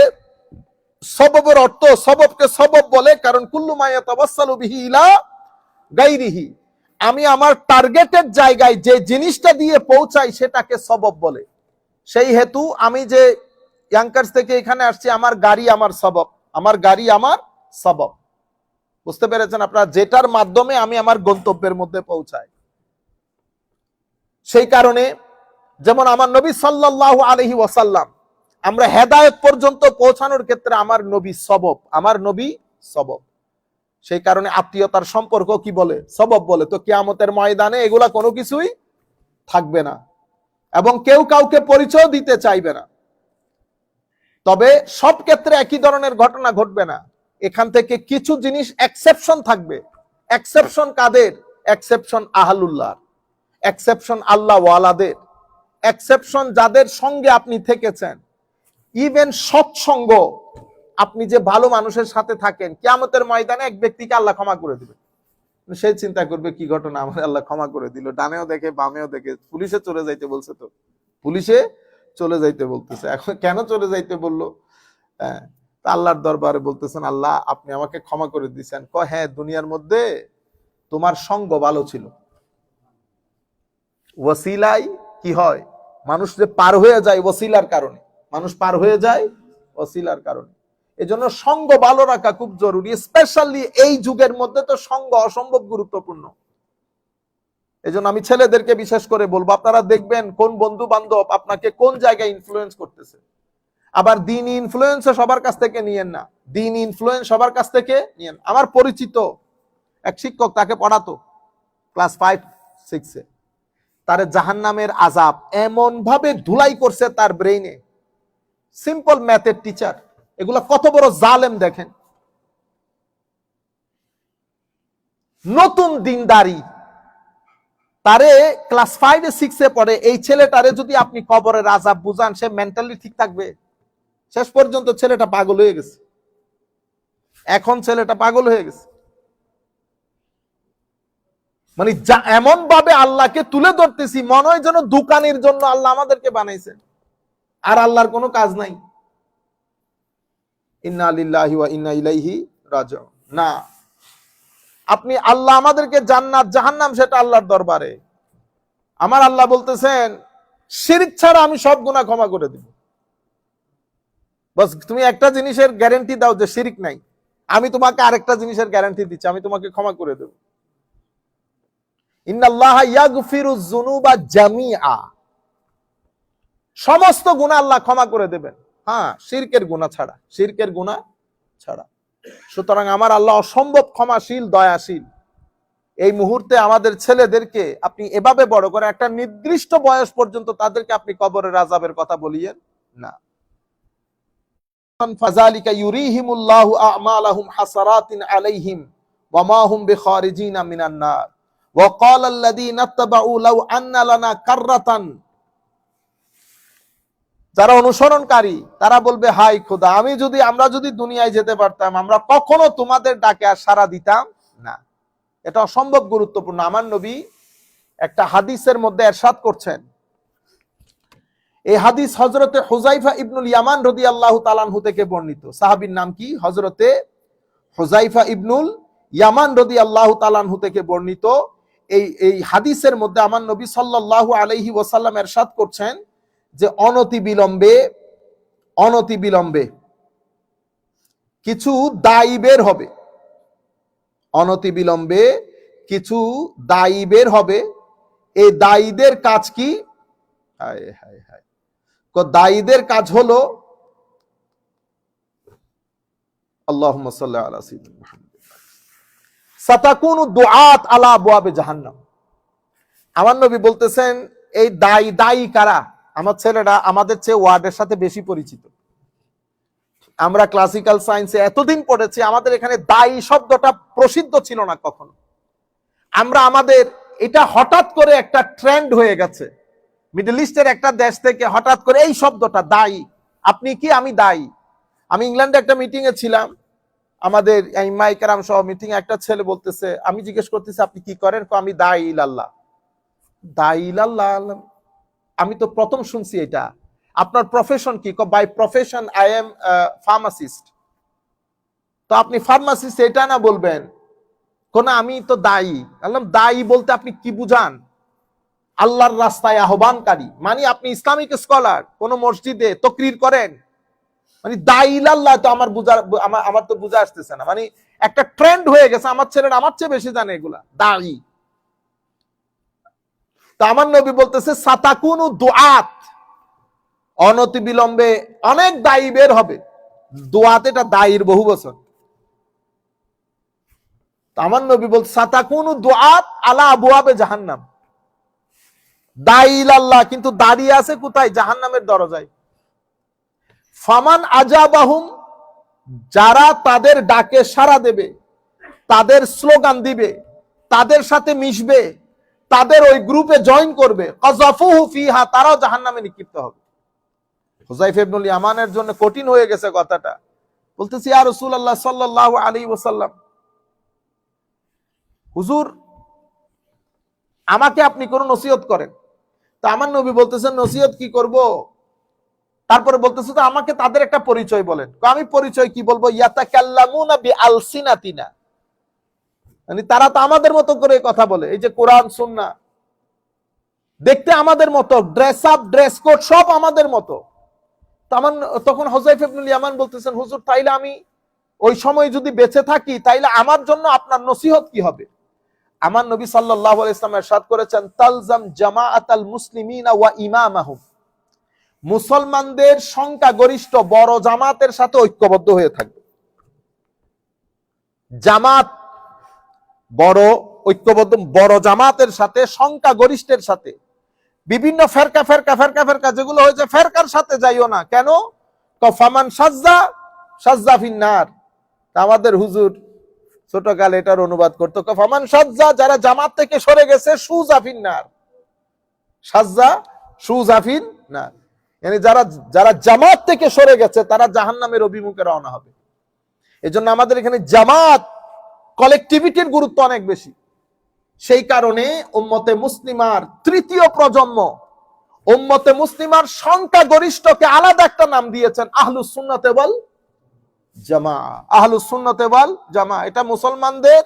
সববের অর্থ, সববকে সবব বলে কারণ কুল্লু মা ইয়াতাওয়াসসালু বিহি ইলা গায়রিহি, আমি আমার টার্গেটেড জায়গায় যে জিনিসটা দিয়ে পৌঁছাই সেটাকে সবব বলে। সেই হেতু আমি যে ইয়াংকার্স থেকে এখানে আসছি, আমার গাড়ি আমার সবব, আমার গাড়ি আমার সবব। বুঝতে পেরেছেন আপনারা? যেটার মাধ্যমে আমি আমার গন্তব্যের মধ্যে পৌঁছাই। সেই কারণে যেমন আমার নবী সাল্লাল্লাহু আলাইহি ওয়াসাল্লাম, আমরা হেদায়েত পর্যন্ত পৌঁছানোর ক্ষেত্রে আমার নবী সবব, আমার নবী সবব। সেই কারণে আত্মীয়তার সম্পর্ক কি বলে? সবব বলে। তো কিয়ামতের ময়দানে এগুলা কোনো কিছুই থাকবে না এবং কেউ কাউকে পরিচয় দিতে চাইবে না। তবে সব ক্ষেত্রে একই ধরনের ঘটনা ঘটবে না। এখান থেকে কিছু জিনিস এক্সেপশন থাকবে। এক্সেপশন কাদের? এক্সেপশন আহলুল্লাহ, এক্সেপশন আল্লাহ ওয়ালাদের, এক্সেপশন যাদের সঙ্গে আপনি থেকেছেন। ইভেন সৎসঙ্গ, আপনি যে ভালো মানুষের সাথে থাকেন, কিয়ামতের ময়দানে এক ব্যক্তিকে আল্লাহ ক্ষমা করে দিবে। সে চিন্তা করবে কি ঘটনা, আমার আল্লাহ ক্ষমা করে দিল, ডানেও দেখে বামেও দেখে। পুলিশে চলে যাইতে বলছে, তো পুলিশে চলে যাইতে বলতেছে। এখন কেন চলে যাইতে বললো? হ্যাঁ, আল্লাহর দরবারে বলতেছেন, আল্লাহ আপনি আমাকে ক্ষমা করে দিচ্ছেন। হ্যাঁ, দুনিয়ার মধ্যে তোমার সঙ্গ ভালো ছিল। ওয়াসিলাই কি হয়? মানুষ যে পার হয়ে যায় ওয়াসিলার কারণে, মানুষ পার হয়ে যায় ওয়াসিলার কারণে। এজন্য সঙ্গ ভালো রাখা খুব জরুরি। স্পেশালি এই যুগের মধ্যে তো সঙ্গ অসম্ভব গুরুত্বপূর্ণ। এজন্য আমি ছেলেদেরকে বিশেষ করে বলবো, আপনারা দেখবেন কোন বন্ধু বান্ধব আপনাকে কোন জায়গায় ইনফ্লুয়েন্স করতেছে। আবার দিন ইনফ্লুয়েন্স সবার কাছ থেকে নিয়েন না, দিন ইনফ্লুয়েন্স সবার কাছ থেকে নিয়েন। আমার পরিচিত এক শিক্ষক, তাকে পড়াতো ক্লাস 5-6-এ, তার জাহান্নামের আযাব এমন ভাবে ধুলাই করছে তার ব্রেইনে। সিম্পল ম্যাথের টিচার, এগুলা কত বড় জালেম দেখেন। নতুন দিনদারি, তারে ক্লাস 5-6-এ পড়ে। এই ছেলেটারে যদি আপনি কবরের আযাব বুঝান, সে মেন্টালি ঠিক থাকবে? শেষ পর্যন্ত ছেলেটা পাগল হয়ে গেছে। এখন ছেলেটা পাগল হয়ে গেছে। মানে এমন ভাবে আল্লাহকে তুলে ধরতেছি, মনে হয় যেন দোকানের জন্য আল্লাহ আমাদেরকে বানাইছেন, আর আল্লাহর কোনো কাজ নাই। ইন্না লিল্লাহি ওয়া ইন্না ইলাইহি রাজিউন। না, আপনি আল্লাহ আমাদেরকে জান্নাত জাহান্নাম সেটা আল্লাহর দরবারে। আমার আল্লাহ বলতেছেন, শিরক ছাড়া আমি সব গুনাহ ক্ষমা করে দিব। বাস তুমি একটা জিনিসের গ্যারান্টি দাও যে শিরক নাই, আমি তোমাকে আরেকটা জিনিসের গ্যারান্টি দিচ্ছি, আমি তোমাকে ক্ষমা করে দেব। ইন্নাল্লাহা ইয়াগফিরুয যুনুবা জামিআ, সমস্ত গুনাহ আল্লাহ ক্ষমা করে দেবেন। হ্যাঁ, শিরকের গুনাহ ছাড়া, শিরকের গুনাহ ছাড়া। সুতরাং আমার আল্লাহ অসম্ভব ক্ষমাশীল, দয়াশীল। এই মুহূর্তে আমাদের ছেলেদেরকে আপনি এভাবে বড় করে, একটা নির্দিষ্ট বয়স পর্যন্ত তাদেরকে আপনি কবরের আযাবের কথা বলিয়েন না। ফাযালিকা ইউরিহিমুল্লাহু আ'মালাহুম হাসারাতিন আলাইহিম ওয়া মা হুম বিখারিজিনা মিনান নার ওয়া ক্বালা আল্লাযীনা ইত্তাবাউ লাউ আন্না লানা কাররাতান, যারা অনুসরণকারী তারা বলবে, হাই খোদা, আমরা যদি দুনিয়ায় যেতে পারতাম, আমরা কখনো তোমাদের ডাকে আর সাড়া দিতাম না। এটা অসম্ভব গুরুত্বপূর্ণ। আমার নবী একটা হাদিসের মধ্যে ইরশাদ করছেন, এই হাদিস হযরতে হুযায়ফা ইবনুল ইয়ামান রাদিয়াল্লাহু তাআলা আনহু থেকে বর্ণিত। সাহাবীর নাম কি? হযরতে হুযায়ফা ইবনুল ইয়ামান রাদিয়াল্লাহু তাআলা আনহু থেকে বর্ণিত। এই হাদিসের মধ্যে আমার নবী সাল্লাল্লাহু আলাইহি ওয়াসাল্লাম ইরশাদ করছেন যে অনতি বিলম্বে কিছু দায়ী বের হবে, অনতি বিলম্বে কিছু দায়ী বের হবে, এই দায়ীদের কাজ কি? হায় হায় হায়, দায়ীদের কাজ হলো, আল্লাহুম্মা সাল্লি আলা সাইয়্যিদিনা মুহাম্মাদ, সাতাকুনু দুআত আলা আবওয়াবে জাহান্নাম। আমার নবী বলতেছেন এই দায়ী কারা? আমার ছেলেরা আমাদের চেয়ে ওয়ার্ডের সাথে বেশি পরিচিত। আমরা ক্লাসিক্যাল সায়েন্সে এতদিন পড়েছি, আমাদের এখানে দায়ী শব্দটা প্রসিদ্ধ ছিল না কখনো। আমাদের এটা হঠাৎ করে একটা ট্রেন্ড হয়ে গেছে, মিডল ইস্টের একটা দেশ থেকে হঠাৎ করে এই শব্দটা দায়ী। আপনি কি? আমি দায়ী। আমি ইংল্যান্ডে একটা মিটিং এ ছিলাম, আমাদের ইমাম কেরাম সহ মিটিং এ একটা ছেলে বলতেছে, আমি জিজ্ঞেস করতেছি আপনি কি করেন? আমি দায়ী ইলাল্লাহ। দায়ী ইলাল্লাহ, আমি তো প্রথম শুনছি এটা। আপনার প্রফেশন কি? By profession I am pharmacist. তো আপনি ফার্মাসিস্ট এটা না বলবেন, কোন আমি তো দায়ী। বললাম দায়ী বলতে আপনি কি বুঝান? আল্লাহর রাস্তায় আহ্বানকারী, মানে আপনি ইসলামিক স্কলার, কোন মসজিদে তাকরীর করেন, মানে দায়ী ইলাল্লাহ। তো আমার তো বুঝা আসতেছে না, মানে একটা ট্রেন্ড হয়ে গেছে। আমার ছেলেরা আমার চেয়ে বেশি জানে এগুলা, দায়ী। তো আমার নবী বলতেছে সাতাকুনু দুআত, অনতি বিলম্বে অনেক দায়ী বের হবে। দুআত এটা দায়ীর বহু বচন। আমার নবী বলতে সাতাকুনু দুআত আলা আবওয়াবে জাহান্নাম, দায়ী ইলাল্লাহ কিন্তু দাঁড়িয়ে আছে কোথায়? জাহান্নামের দরজায়। ফামান আজাবাহুম, যারা তাদের ডাকে সাড়া দেবে, তাদের স্লোগান দিবে, তাদের সাথে মিশবে, তাদের ওই গ্রুপে জয়েন করবে, কাযাফুহু ফিহা, তারাও জাহান্নামে নিক্ষিপ্ত হবে। হুযায়ফা ইবনুল ইয়ামানের জন্য কঠিন হয়ে গেছে কথাটা। বলতেছি ইয়া রাসূলুল্লাহ সাল্লাল্লাহু আলাইহি ওয়াসাল্লাম, হুজুর আমাকে আপনি কোন নসিহত করেন। তো আমার নবী বলতেছেন নসিহত কি করব? তারপরে বলতেছে তো আমাকে তাদের একটা পরিচয় বলেন। আমি পরিচয় কি বলবো? ইয়াতাকাল্লামুনা বিআলসিনাতিনা, মানে তারা তো আমাদের মতো করে কথা বলে। এই যে কোরআন সুন্নাহ দেখতে আমাদের মতো, ড্রেস আপ ড্রেস কোড সব আমাদের মতো। তখন হুযায়ফা ইবনুল ইয়ামান বলতেছেন, হুজুর তাইলে আমি ওই সময় যদি বেঁচে থাকি, তাইলে আমার জন্য আপনার নসিহত কি হবে? আমার নবী সাল্লাল্লাহু আলাইহি ওয়াসাল্লাম ইরশাদ করেছেন, তালজাম জামাআতাল মুসলিমিনা ওয়া ইমামাহুম, মুসলমানদের সংখ্যা গরিষ্ঠ বড় জামাতের সাথে ঐক্যবদ্ধ হয়ে থাকবে। জামাত বড় ঐক্যবদ্ধ, বড় জামাতের সাথে, সংখ্যা গরিষ্ঠের সাথে। বিভিন্ন ফেরকা ফেরকা ফেরকা ফেরকা যেগুলো হয়েছে, ফেরকার সাথে যাইও না। কেন? ফামান সাজ্জা সাজ্জা ফিন্নার। আমাদের হুজুর ছোটকালে এটার অনুবাদ করতো, ফামান সাজ্জা, যারা জামাত থেকে সরে গেছে, সুজা ফিন্নার, সাজ্জা সুজা ফিন্নার, মানে যারা জামাত থেকে সরে গেছে তারা জাহান্নামের অভিমুখে রওনা হবে। এজন্য আমাদের এখানে জামাত কালেক্টিভিটির গুরুত্ব অনেক বেশি। সেই কারণে উম্মতে মুসলিমার তৃতীয় প্রজন্ম, উম্মতে মুসলিমার সংখ্যা গরিষ্ঠকে আলাদা একটা নাম দিয়েছেন, আহলুস সুন্নাতে ওয়াল জামাআহ। আহলুস সুন্নাতে ওয়াল জামাআহ, এটা মুসলমানদের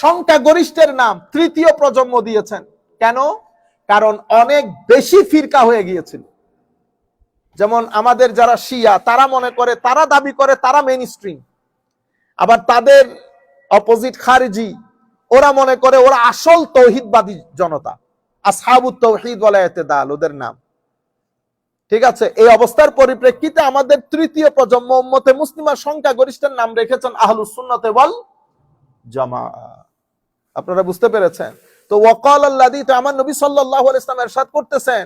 সংখ্যা গরিষ্ঠের নাম, তৃতীয় প্রজন্ম দিয়েছেন। কেন? কারণ অনেক বেশি ফিরকা হয়ে গিয়েছিল। যেমন আমাদের যারা শিয়া, তারা মনে করে, তারা দাবি করে তারা মেইন স্ট্রিম। আবার তাদের অপোজিট খারিজি, ওরা মনে করে ওরা আসল তৌহিদবাদী জনতা, আসহাবুত তাওহীদ ওয়াল ইতিদাল ওদের নাম। ঠিক আছে, এই অবস্থার পরিপ্রেক্ষিতে আমাদের তৃতীয় প্রজন্ম উম্মতে মুসলিমার সংখ্যা গরিষ্ঠের নাম রেখেছেন আহলুস সুন্নাতে ওয়াল জামাআহ। আপনারা বুঝতে পেরেছেন? তো ওয়াকাল আল্লাযী, তো আমার নবী সাল্লাল্লাহু আলাইহি ওয়াসাল্লাম ইরশাদ করতেছেন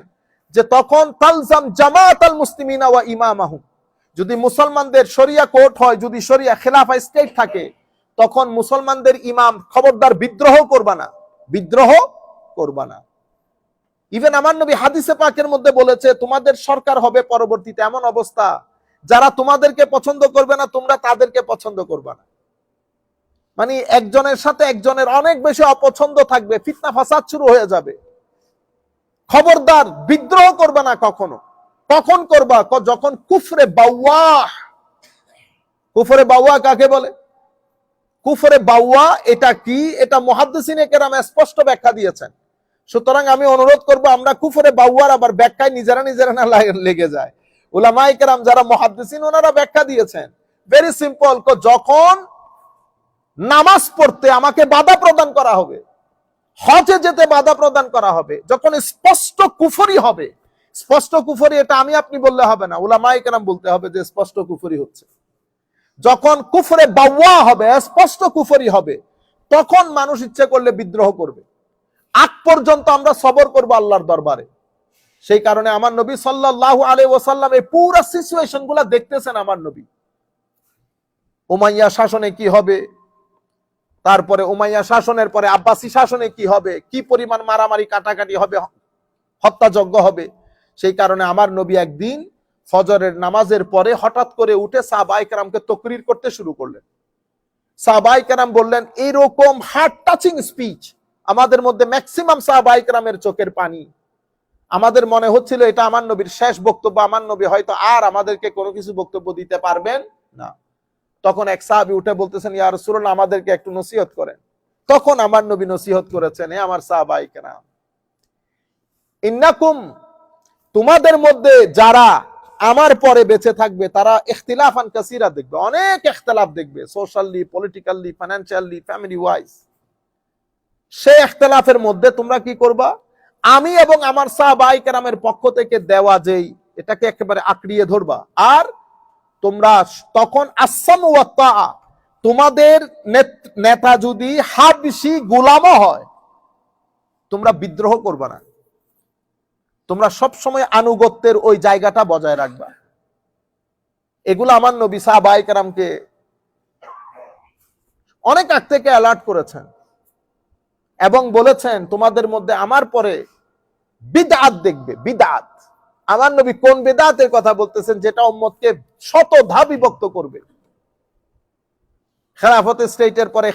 যে তখন তালজাম জামাআতাল মুসলিমিনা ওয়া ইমামাহুম, যদি মুসলমানদের শরিয়া কোর্ট হয়, যদি শরিয়া খেলাফা স্টেট থাকে, তখন মুসলমানদের ইমাম খবরদার বিদ্রোহ করবা না, বিদ্রোহ করবা না। ইভেন আমার নবী হাদিসে পাকের মধ্যে বলেছে তোমাদের সরকার হবে পরবর্তীতে এমন অবস্থা, যারা তোমাদেরকে পছন্দ করবে না, তোমরা তাদেরকে পছন্দ করবা না। মানে একজনের সাথে একজনের অনেক বেশি অপছন্দ থাকবে, ফিতনা ফাসাদ শুরু হয়ে যাবে। খবরদার বিদ্রোহ করবা না কখনো। কখন করবা? যখন কুফরে বাওয়াহ। কুফরে বাওয়াহ কাকে বলে? কুফরে বাওয়াহ এটা কি? এটা মুহাদ্দিসিনে কেরাম স্পষ্ট ব্যাখ্যা দিয়েছেন। সুতরাং আমি অনুরোধ করব আমরা কুফরে বাওয়ার আবার ব্যাখ্যায় নিজেরা নিজেরা না লেগে যায়। উলামায়ে কেরাম যারা মুহাদ্দিসিন, ওনারা ব্যাখ্যা দিয়েছেন ভেরি সিম্পল, যখন নামাজ পড়তে আমাকে বাধা প্রদান করা হবে, হজে যেতে বাধা প্রদান করা হবে, যখন স্পষ্ট কুফরি হবে, স্পষ্ট কুফরি এটা আমি আপনি বললে হবে না, উলামায়ে কেরাম বলতে হবে যে স্পষ্ট কুফরি হচ্ছে। যখন কুফরে বাওয়া হবে, স্পষ্ট কুফরি হবে, তখন মানুষ ইচ্ছে করলে বিদ্রোহ করবে। আগ পর্যন্ত আমরা সবর করব আল্লাহর দরবারে। সেই কারণে আমার নবী সাল্লাল্লাহু আলাইহি ওয়াসাল্লাম এই পুরো সিচুয়েশন গুলা দেখতেছেন। আমার নবী উমাইয়া শাসনে কি হবে, তারপরে উমাইয়া শাসনের পরে আব্বাসী শাসনে কি হবে, কি পরিমাণ মারামারি কাটাকাটি হবে, হত্যাযজ্ঞ হবে। সেই কারণে আমার নবী একদিন ফজরের নামাজের পরে হঠাৎ করে উঠে সাহাবায়ে কেরামকে তাকরীর করতে শুরু করলেন। সাহাবায়ে কেরাম বললেন, এরকম হার্ট টাচিং স্পিচ আমাদের মধ্যে ম্যাক্সিমাম সাহাবায়ে কেরামের চোখের পানি। আমাদের মনে হচ্ছিল এটা আমার নবীর শেষ বক্তব্য, আমার নবী হয়তো আর আমাদেরকে কোনো কিছু বক্তব্য দিতে পারবেন না। তখন এক সাহাবী উঠে বলতেছেন, ইয়া রাসূলুল্লাহ, আমাদেরকে একটু নসিহত করেন। তখন আমার নবী নসিহত করেছেন, হে আমার সাহাবায়ে কেরাম, ইন্নাকুম, তোমাদের মধ্যে যারা আমার পরে বেঁচে থাকবে তারা ইখতিলাফান কাসীরা দেখবে, অনেক ইখতিলাফ দেখবে, socially, politically, financially, family wise. সেই ইখতিলাফের মধ্যে তোমরা কি করবা, আমি এবং আমার সাহাবায়ে কেরামের পক্ষ থেকে দেওয়া যেই এটাকে একেবারে আঁকড়িয়ে ধরবা। আর তোমরা তখন আসসাম ওয়া তাআ, তোমাদের নেতা যদি হাবশী গোলামও হয়, তোমরা বিদ্রোহ করবা না, তোমরা সব সময় আনুগত্যের ওই জায়গাটা বজায় রাখবা। এগুলো আমার নবী সাহাবায়ে কেরামকে অনেক আগ থেকে অ্যালার্ট করেছেন এবং বলেছেন, তোমাদের মধ্যে আমার পরে বিদআত দেখবে, বিদআত। আমার নবী কোন বিদআতের কথা বলতেছেন, যেটা উম্মতকে শতধা বিভক্ত করবে। খেলাফত স্টেটের পরে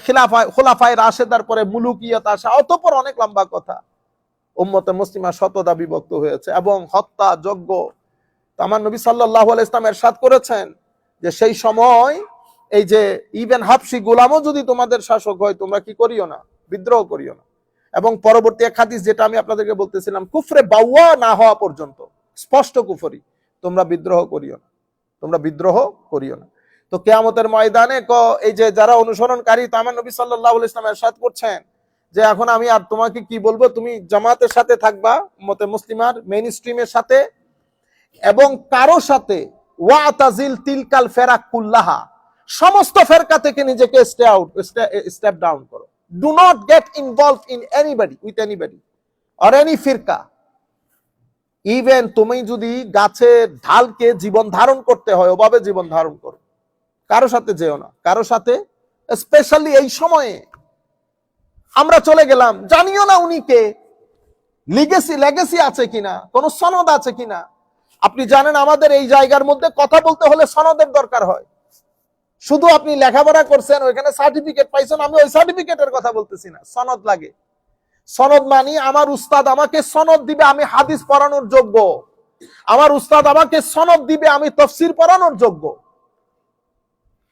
খোলাফায়ে রাশেদার পরে মুলুকিয়ত আসা, অতঃপর অনেক লম্বা কথা। উম্মতে মুসলিমা শতধা বিভক্ত হয়েছে এবং হত্যা যজ্ঞ। আমার নবী সাল্লাল্লাহু আলাইহি ওয়াসাল্লাম ইরশাদ করেছেন যে সেই সময় এই যে ইভেন হাবশী গোলামও যদি তোমাদের শাসক হয়, তোমরা কি করিও না, বিদ্রোহ করিও না। এবং পরবর্তী এক হাদিস যেটা আমি আপনাদেরকে বলতেছিলাম, কুফরে বাওয়া না হওয়া পর্যন্ত, স্পষ্ট কুফরি, তোমরা বিদ্রোহ করিও না, তোমরা বিদ্রোহ করিও না। তো কিয়ামতের ময়দানে এই যে যারা অনুসরণকারী, তো আমার নবী সাল্লাল্লাহু আলাইহি ওয়াসাল্লাম ইরশাদ করছেন যে এখন আমি আর তোমাকে কি বলবো, তুমি জামাতের সাথে থাকবা, উম্মতে মুসলিমার মেইন স্ট্রিমের সাথে, এবং কারো সাথে ওয়াতাজিল তিলকাল ফেরাক কুল্লাহা, সমস্ত ফেরকা থেকে নিজেকে স্টেপ ডাউন করো। Do not get involved in anybody, with anybody or any ফিরকা। ইভেন তুমি যদি গাছের ঢালকে জীবন ধারণ করতে হয়, ওভাবে জীবন ধারণ করো, কারো সাথে যেও না, কারো সাথে। স্পেশালি এই সময়ে আমরা চলে গেলাম, জানিও না উনি কে, লেগেসি আছে কিনা, কোন সনদ আছে কিনা। আপনি জানেন আমাদের এই জায়গার মধ্যে কথা বলতে হলে সনদের দরকার হয়। শুধু আপনি লেখাপড়া করছেন, ওইখানে সার্টিফিকেট পাইছেন, আমি ওই সার্টিফিকেটের কথা বলতেছি না, সনদ লাগে। সনদ মানি আমার উস্তাদ আমাকে সনদ দিবে আমি হাদিস পড়ানোর যোগ্য, আমার উস্তাদ আমাকে সনদ দিবে আমি তাফসীর পড়ানোর যোগ্য।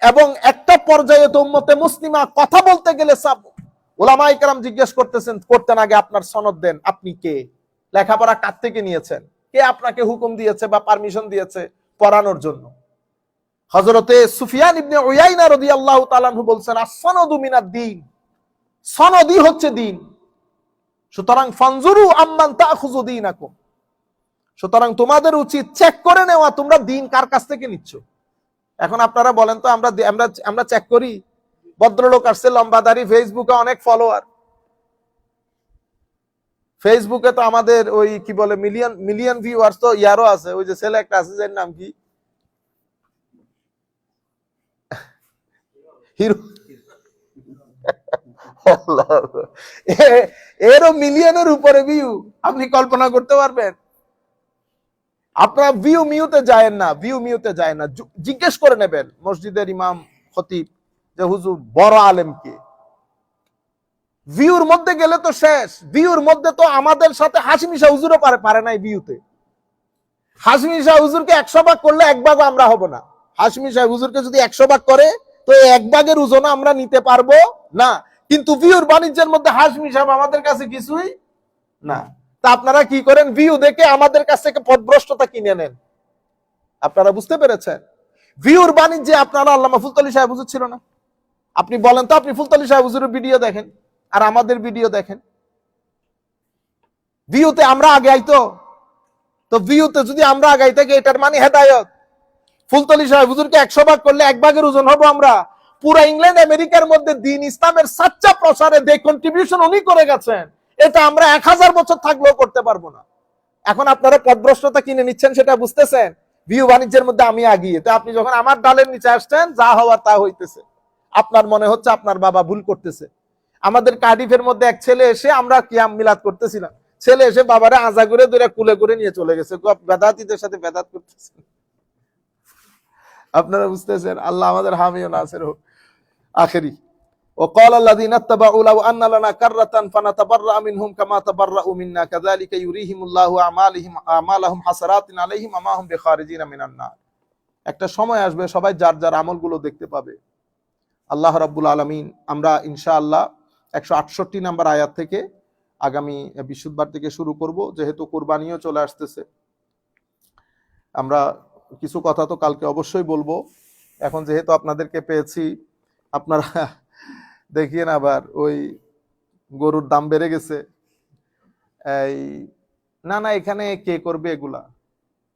এবং একটা পর্যায়ে তো উম্মতে মুসলিমা কথা বলতে গেলে সব উলামায়ে কেরাম জিজ্ঞেস করতেন আগে আপনার সনদ দেন, আপনি কে, লেখাপড়া কার থেকে নিয়েছেন, কে আপনাকে হুকুম দিয়েছে বা পারমিশন দিয়েছে পড়ানোর জন্য। হযরতে সুফিয়ান ইবনে উয়াইনা রাদিয়াল্লাহু তাআলা আনহু বলছেন, আস-সনদু মিনাদ-দ্বীন, সনদই হচ্ছে দ্বীন। সুতরাং ফানজুরু আম্মান তাখুযু দীনাকুম, সুতরাং তোমাদের উচিত চেক করে নেওয়া তোমরা দ্বীন কার কাছ থেকে নিচ্ছ। এখন আপনারা বলেন তো, আমরা চেক করি। ভদ্রলোক আসছে লম্বাদারি, ফেসবুকে অনেক ফলোয়ার, ফেসবুকে তো আমাদের ওই কি বলে মিলিয়ন ভিউয়ার্স তো ইয়ারও আছে। ওই যে ছেলে একটা আছে, যার নাম কি, হিরো, এরও মিলিয়নের উপরে ভিউ। আপনি কল্পনা করতে পারবেন? আপনারা ভিউ মিউতে যায় না, ভিউ মিউতে যায় না, জিজ্ঞেস করে নেবেন মসজিদের ইমাম খতিব যে হুজুর বড় আলেম কে। ভিউর মধ্যে গেলে তো শেষ। ভিউর মধ্যে তো আমাদের সাথে হাশিমি শাহ হুজুরও পারে নাই ভিউতে। হাশিমি শাহ হুজুরকে 100 ভাগ করলে 1 ভাগও আমরা হব না। হাশিমি শাহ হুজুরকে যদি 100 ভাগ করে, তো 1 ভাগের ওজন আমরা নিতে পারবো না। কিন্তু ভিউর বাণিজ্যের মধ্যে হাশিমি সাহেব আমাদের কাছে কিছুই না। তা আপনারা কি করেন, ভিউ দেখে আমাদের কাছ থেকে পথভ্রষ্টতা কিনে নেন। আপনারা বুঝতে পেরেছেন? ভিউর বাণিজ্যে আপনারা আল্লামা ফুলতলি সাহেব হুজুর ছিল না? আপনি বলেন তো, আপনি ফুলতলি সাহেব হুজুরের ভিডিও দেখেন আর আমাদের ভিডিও দেখেন, ভিউতে আমরা আগে আইতো, তো ভিউতে যদি আমরা আগাই থাকি এটার মানে হেদায়ত। ফুলতলি সাহেব হুজুরকে 100 ভাগ করলে 1 ভাগের ওজন হবো আমরা। পুরা ইংল্যান্ড আমেরিকার মধ্যে দিন ইসলামের সাচ্চা প্রসারে যে কন্ট্রিবিউশন উনি করে গেছেন, এটা আমরা 1000 বছর থাকলেও করতে পারবো না। এখন আপনারা পদভ্রষ্টতা কিনে নিচ্ছেন, সেটা বুঝতেছেন? ভিউ বাণিজ্যের মধ্যে আমি আগিয়ে, তো আপনি যখন আমার ডালের নিচে আসছেন, যা হওয়ার তা হইতেছে। আপনার মনে হচ্ছে আপনার বাবা ভুল করতেছে। আমাদের কার্ডিফের মধ্যে এক ছেলে এসে, আমরা কিয়াম মিলাদ করতেছিলাম, ছেলে এসে বাবারে আজা করে ধরে কুলে করে নিয়ে চলে গেছে, বেদাতীদের সাথে বেদাত করতেছে। আপনারা বুঝতেছেন? আল্লাহ আমাদের হামিও নাসির হোক। আখেরি وقال الذين اتبعوا لو ان لنا كرة فنتبرأ منهم كما تبرأوا منا كذلك يريهم الله اعمالهم حسرات عليهم وما هم بخارجين من النار। একটা সময় আসবে সবাই যার যার আমলগুলো দেখতে পাবে। আল্লাহ রাব্বুল আলামিন, আমরা ইনশাআল্লাহ 168 নম্বর আয়াত থেকে আগামী বৃহস্পতিবার থেকে শুরু করব, যেহেতু কুরবানিও চলে আসতেছে। আমরা কিছু কথা তো কালকে অবশ্যই বলবো। এখন যেহেতু আপনাদেরকে পেয়েছি, আপনারা দেখিয়ে না আবার ওই গরুর দাম বেড়ে গেছে, এই না না এখানে কে করবে এগুলা।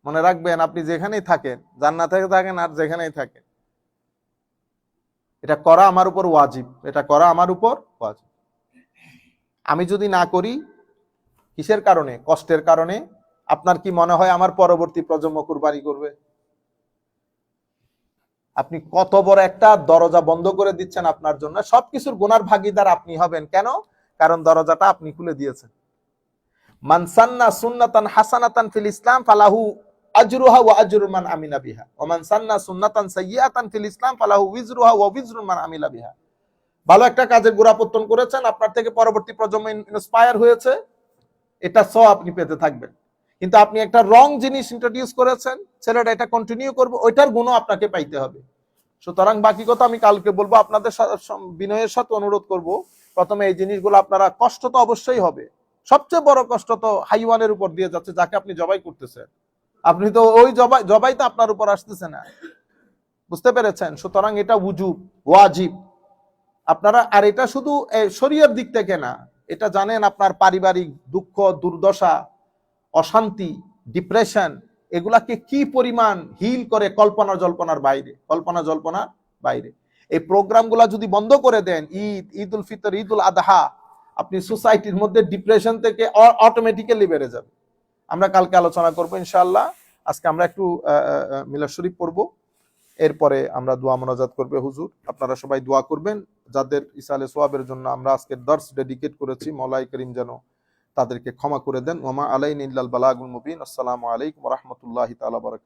মনে রাখবেন, আপনি যেখানেই থাকেন, জান্নাতে থাকেন আর যেখানেই থাকেন, এটা করা আমার উপর ওয়াজিব, এটা করা আমার উপর ওয়াজিব। আমি যদি না করি, কিসের কারণে? কষ্টের কারণে। আপনার কি মনে হয় আমার পরবর্তী প্রজন্ম কুরবানি করবে? আপনি কত বড় একটা দরজা বন্ধ করে দিচ্ছেন আপনার জন্য। সবকিছুর গুনার ভাগীদার আপনি হবেন। কেন? কারণ দরজাটা আপনি খুলে দিয়েছেন। মান সান্না সুন্নাতান হাসানাতান ফিল ইসলাম ফালাহু আজরুহা ওয়া আজরু মান আমিলা বিহা ওয়া মান সান্না সুন্নাতান সাইয়্যাতান ফিল ইসলাম ফালাহু উযরুহা ওয়া উযরু মান আমিলা বিহা। ভালো একটা কাজের গোড়াপত্তন করেছেন, আপনার থেকে পরবর্তী প্রজন্ম ইন্সপায়ার হয়েছে, এটা সওয়াব আপনি পেতে থাকবেন। কিন্তু আপনি একটা রং জিনিস ইন্ট্রোডিউস করেছেন, ছেলেটা এটা কন্টিনিউ করবে, ওইটার গুণও আপনাকে পাইতে হবে। সুতরাং বাকি কথা আমি কালকে বলবো। আপনাদের বিনয়ের সাথে অনুরোধ করব, প্রথমে এই জিনিসগুলো আপনারা, কষ্ট তো অবশ্যই হবে। সবচেয়ে বড় কষ্ট তো হাইওয়ানের উপর দিয়ে যাচ্ছে, যাকে আপনি জবাই করতেছেন। আপনি তো ওই জবাই তো আপনার উপর আসতেছে না, বুঝতে পেরেছেন? সুতরাং এটা উজুব, ওয়াজিব আপনারা। আর এটা শুধু শরীয়তের দিক থেকে না, এটা জানেন আপনার পারিবারিক দুঃখ, দুর্দশা, অশান্তি, ডিপ্রেশন, এগুলাকে কি পরিমাণ হিল করে কল্পনা জল্পনার বাইরে, কল্পনা জল্পনার বাইরে। এই প্রোগ্রামগুলা যদি বন্ধ করে দেন, ঈদ উল ফিতর, ঈদ উল আদহা, আপনি সোসাইটির মধ্যে ডিপ্রেশন থেকে অটোমেটিক্যালি বেড়ে যাবে। আমরা কালকে আলোচনা করবো ইনশাআল্লাহ। আজকে আমরা একটু মিলাদ শরীফ পড়বো, এরপরে আমরা দোয়া মোনাজাত করবে। হুজুর আপনারা সবাই দোয়া করবেন, যাদের ইসালে সোয়াবের জন্য আমরা আজকের দর্স ডেডিকেট করেছি, মওলাই করিম যেন তাদেরকে ক্ষমা করে দেন। ওমা আলাইনা ইল্লাল বালাগুল মুবিন। আসসালামু আলাইকুম ওয়া রাহমাতুল্লাহি তাআলা ওয়া বারাকাতুহু।